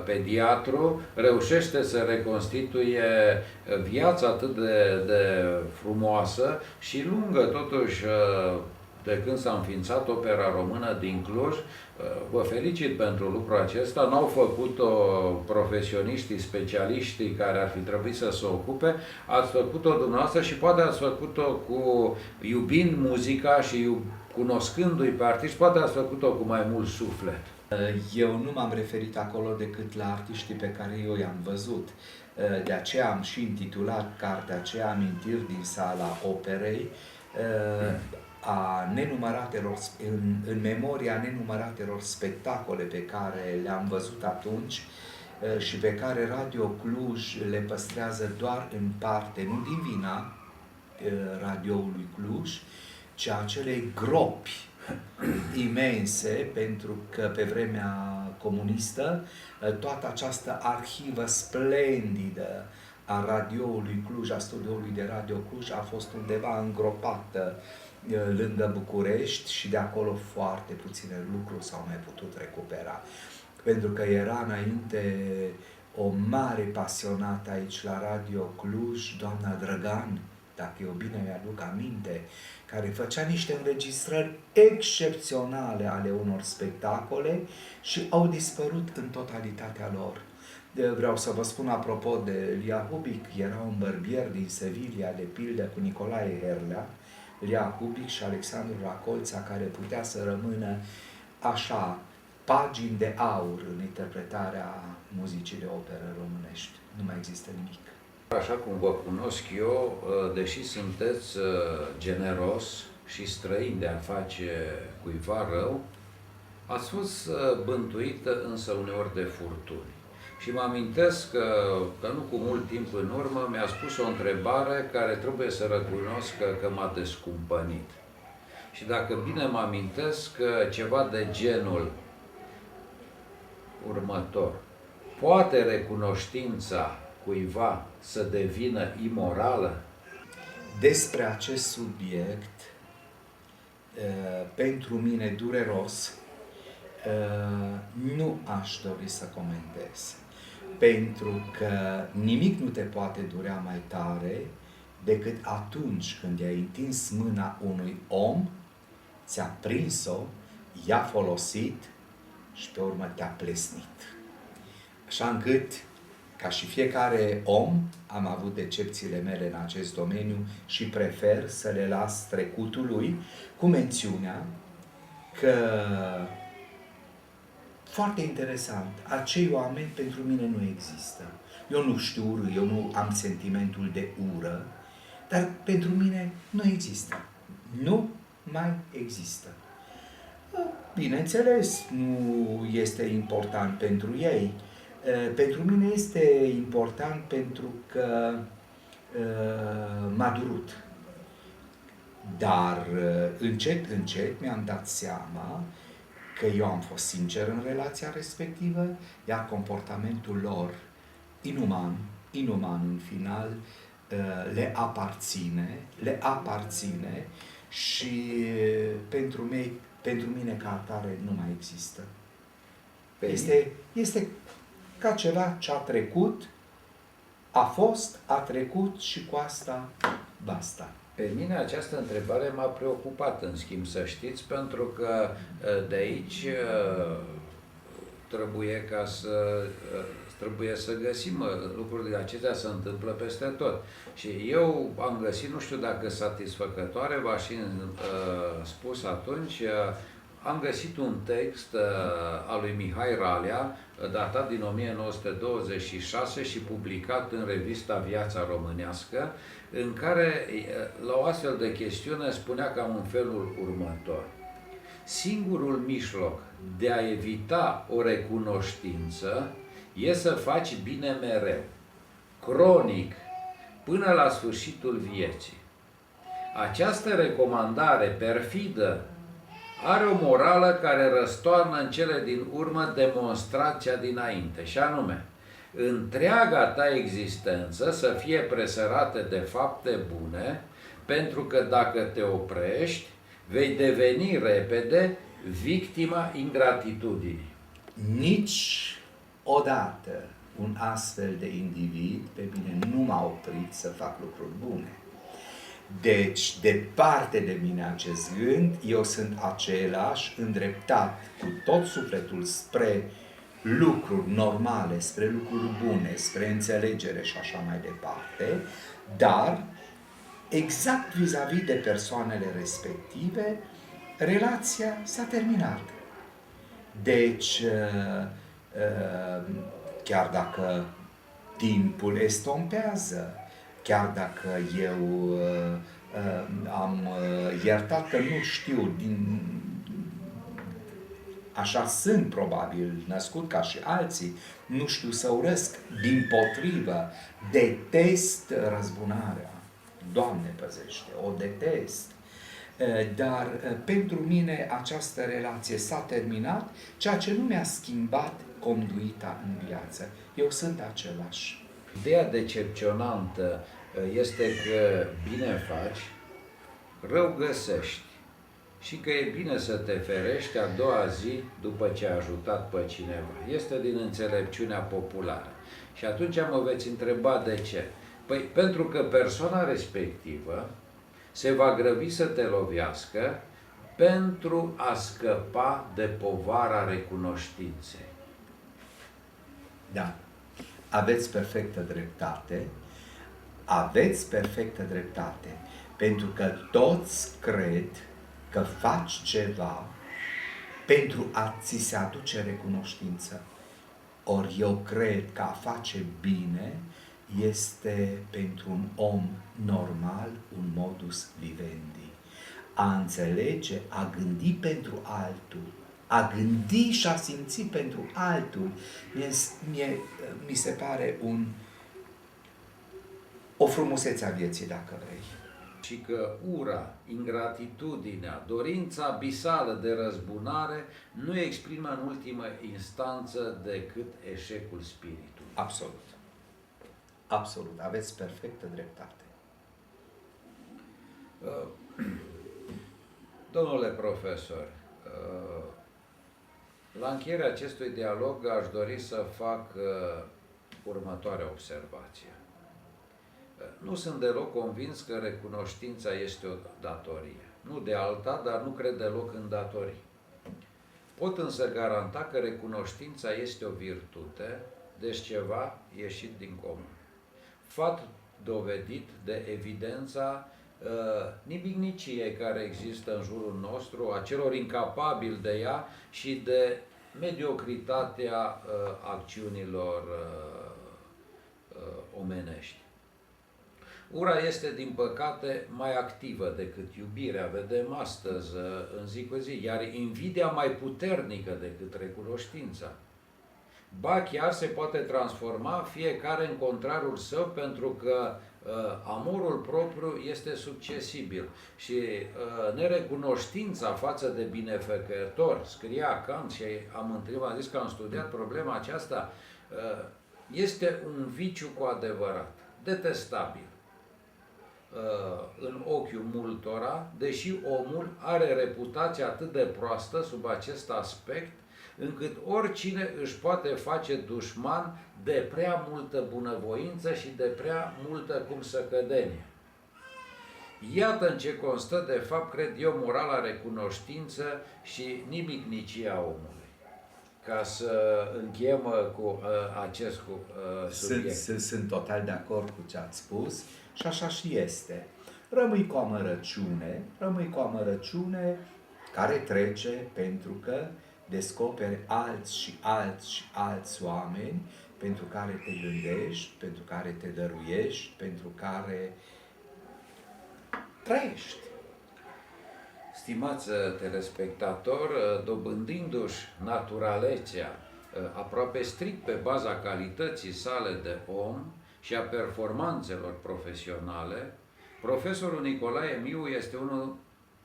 pediatru reușește să reconstituie viața atât de frumoasă și lungă, totuși, de când s-a înființat Opera Română din Cluj. Vă felicit pentru lucrul acesta. N-au făcut-o profesioniștii, specialiștii care ar fi trebuit să se ocupe. Ați făcut-o dumneavoastră și poate ați făcut-o iubind muzica și cunoscându-i pe artiști, poate ați făcut-o cu mai mult suflet. Eu nu m-am referit acolo decât la artiștii pe care eu i-am văzut. De aceea am și intitulat cartea aceea Amintiri din sala Operei, în memoria nenumăratelor spectacole pe care le-am văzut atunci și pe care Radio Cluj le păstrează doar în parte, nu din vina radioului Cluj, ci acelei gropi imense, pentru că pe vremea comunistă toată această arhivă splendidă a radioului Cluj, a studioului de Radio Cluj, a fost undeva îngropată lângă București și de acolo foarte puține lucruri s-au mai putut recupera. Pentru că era înainte o mare pasionată aici la Radio Cluj, doamna Drăgan, dacă eu bine mi-aduc aminte, care făcea niște înregistrări excepționale ale unor spectacole și au dispărut în totalitatea lor. Vreau să vă spun apropo de Lia Hubic, era un bărbier din Sevilla, de pildă, cu Nicolae Herlea, Lia Hubic și Alexandru Racolța, care putea să rămână așa pagini de aur în interpretarea muzicii de operă românești. Nu mai există nimic. Așa cum vă cunosc eu, deși sunteți generos și străin de a face cuiva rău, ați fost bântuită însă uneori de furtuni. Și mă amintesc că nu cu mult timp în urmă mi-a spus o întrebare care trebuie să recunosc că m-a descumpănit. Și dacă bine mă amintesc, ceva de genul următor: poate recunoștința cuiva să devină imorală? Despre acest subiect, pentru mine dureros, nu aș dori să comentez. Pentru că nimic nu te poate durea mai tare decât atunci când i-ai întins mâna unui om, ți-a prins-o, i-a folosit și pe urmă te-a plesnit. Așa încât, ca și fiecare om, am avut decepțiile mele în acest domeniu și prefer să le las trecutului, cu mențiunea că, foarte interesant, acei oameni pentru mine nu există. Eu nu știu urâ, eu nu am sentimentul de ură, dar pentru mine nu există. Nu mai există. Bineînțeles, nu este important pentru ei. Pentru mine este important pentru că m-a durut. Dar încet, încet mi-am dat seama că eu am fost sincer în relația respectivă, iar comportamentul lor inuman în final, le aparține și pentru mine ca atare nu mai există. Este ca ceva ce a trecut, a trecut și cu asta basta. Pe mine această întrebare m-a preocupat, în schimb, să știți, pentru că de aici trebuie să găsim lucrurile acestea, se întâmplă peste tot. Și eu am găsit, nu știu dacă satisfăcătoare, v-aș fi spus atunci, am găsit un text al lui Mihai Ralea, datat din 1926 și publicat în revista Viața Românească, în care, la o astfel de chestiune, spunea cam în felul următor. Singurul mijloc de a evita o recunoștință e să faci bine mereu, cronic, până la sfârșitul vieții. Această recomandare perfidă are o morală care răstoarnă în cele din urmă demonstrația dinainte, și anume, întreaga ta existență să fie presărată de fapte bune, pentru că dacă te oprești, vei deveni repede victima ingratitudinii. Nici odată un astfel de individ pe mine nu m-a oprit să fac lucruri bune. Deci, departe de mine acest gând, eu sunt același, îndreptat cu tot sufletul spre lucruri normale, spre lucruri bune, spre înțelegere și așa mai departe, dar exact vis-a-vis de persoanele respective, relația s-a terminat. Deci, chiar dacă timpul estompează, chiar dacă eu am iertat că nu știu, așa sunt probabil, născut ca și alții, nu știu să urăsc, dimpotrivă, detest răzbunarea. Doamne păzește, o detest. Dar pentru mine această relație s-a terminat, ceea ce nu mi-a schimbat conduita în viață. Eu sunt același. Ideea decepționantă este că bine faci, rău găsești și că e bine să te ferești a doua zi după ce ai ajutat pe cineva. Este din înțelepciunea populară. Și atunci mă veți întreba de ce. Păi pentru că persoana respectivă se va grăbi să te lovească pentru a scăpa de povara recunoștinței. Da. Aveți perfectă dreptate. Aveți perfectă dreptate. Pentru că toți cred că faci ceva pentru a ți se aduce recunoștință. Ori eu cred că a face bine este pentru un om normal un modus vivendi. A înțelege, a gândi pentru altul, a gândi și a simți pentru altul, mi se pare o frumusețe a vieții, dacă vrei. Și că ura, ingratitudinea, dorința abisală de răzbunare nu exprimă în ultimă instanță decât eșecul spiritului. Absolut. Absolut. Aveți perfectă dreptate. Domnule profesor, la încheierea acestui dialog aș dori să fac următoarea observație. Nu sunt deloc convins că recunoștința este o datorie. Nu de alta, dar nu cred deloc în datorii. Pot însă garanta că recunoștința este o virtute, deci ceva ieșit din comun. Fapt dovedit de evidența nimigniciei care există în jurul nostru, a celor incapabili de ea și de mediocritatea acțiunilor omenești. Ura este, din păcate, mai activă decât iubirea, vedem astăzi, în zi cu zi, iar invidia mai puternică decât recunoștința. Ba chiar se poate transforma fiecare în contrarul său, pentru că amorul propriu este succesibil și nerecunoștința față de binefăcător, scria Kant și am zis că am studiat problema aceasta, este un viciu cu adevărat, detestabil în ochiul multora, deși omul are reputația atât de proastă sub acest aspect, încât oricine își poate face dușman de prea multă bunăvoință și de prea multă cumsăcădenie. Iată în ce constă, de fapt, cred eu, morala recunoștință și nimicnicia omului. Ca să încheiem cu acest subiect. Sunt total de acord cu ce ați spus și așa și este. Rămâi cu amărăciune care trece pentru că descoperi alți oameni pentru care te gândești, pentru care te dăruiești, pentru care trăiești. Stimați telespectatori, dobândindu-și naturalețea aproape strict pe baza calității sale de om și a performanțelor profesionale, profesorul Nicolae Miu este unul,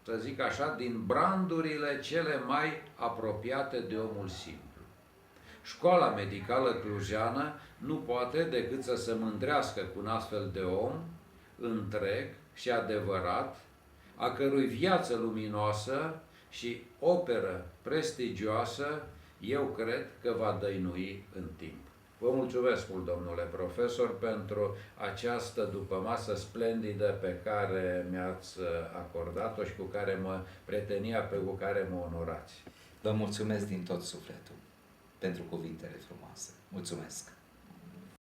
să zic așa, din brandurile cele mai apropiate de omul simplu. Școala medicală clujană nu poate decât să se mândrească cu un astfel de om întreg și adevărat, a cărui viață luminoasă și operă prestigioasă, eu cred că va dăinui în timp. Vă mulțumesc mult, domnule profesor, pentru această dupămasă splendidă pe care mi-ați acordat-o și cu care cu care mă onorați. Vă mulțumesc din tot sufletul pentru cuvintele frumoase. Mulțumesc!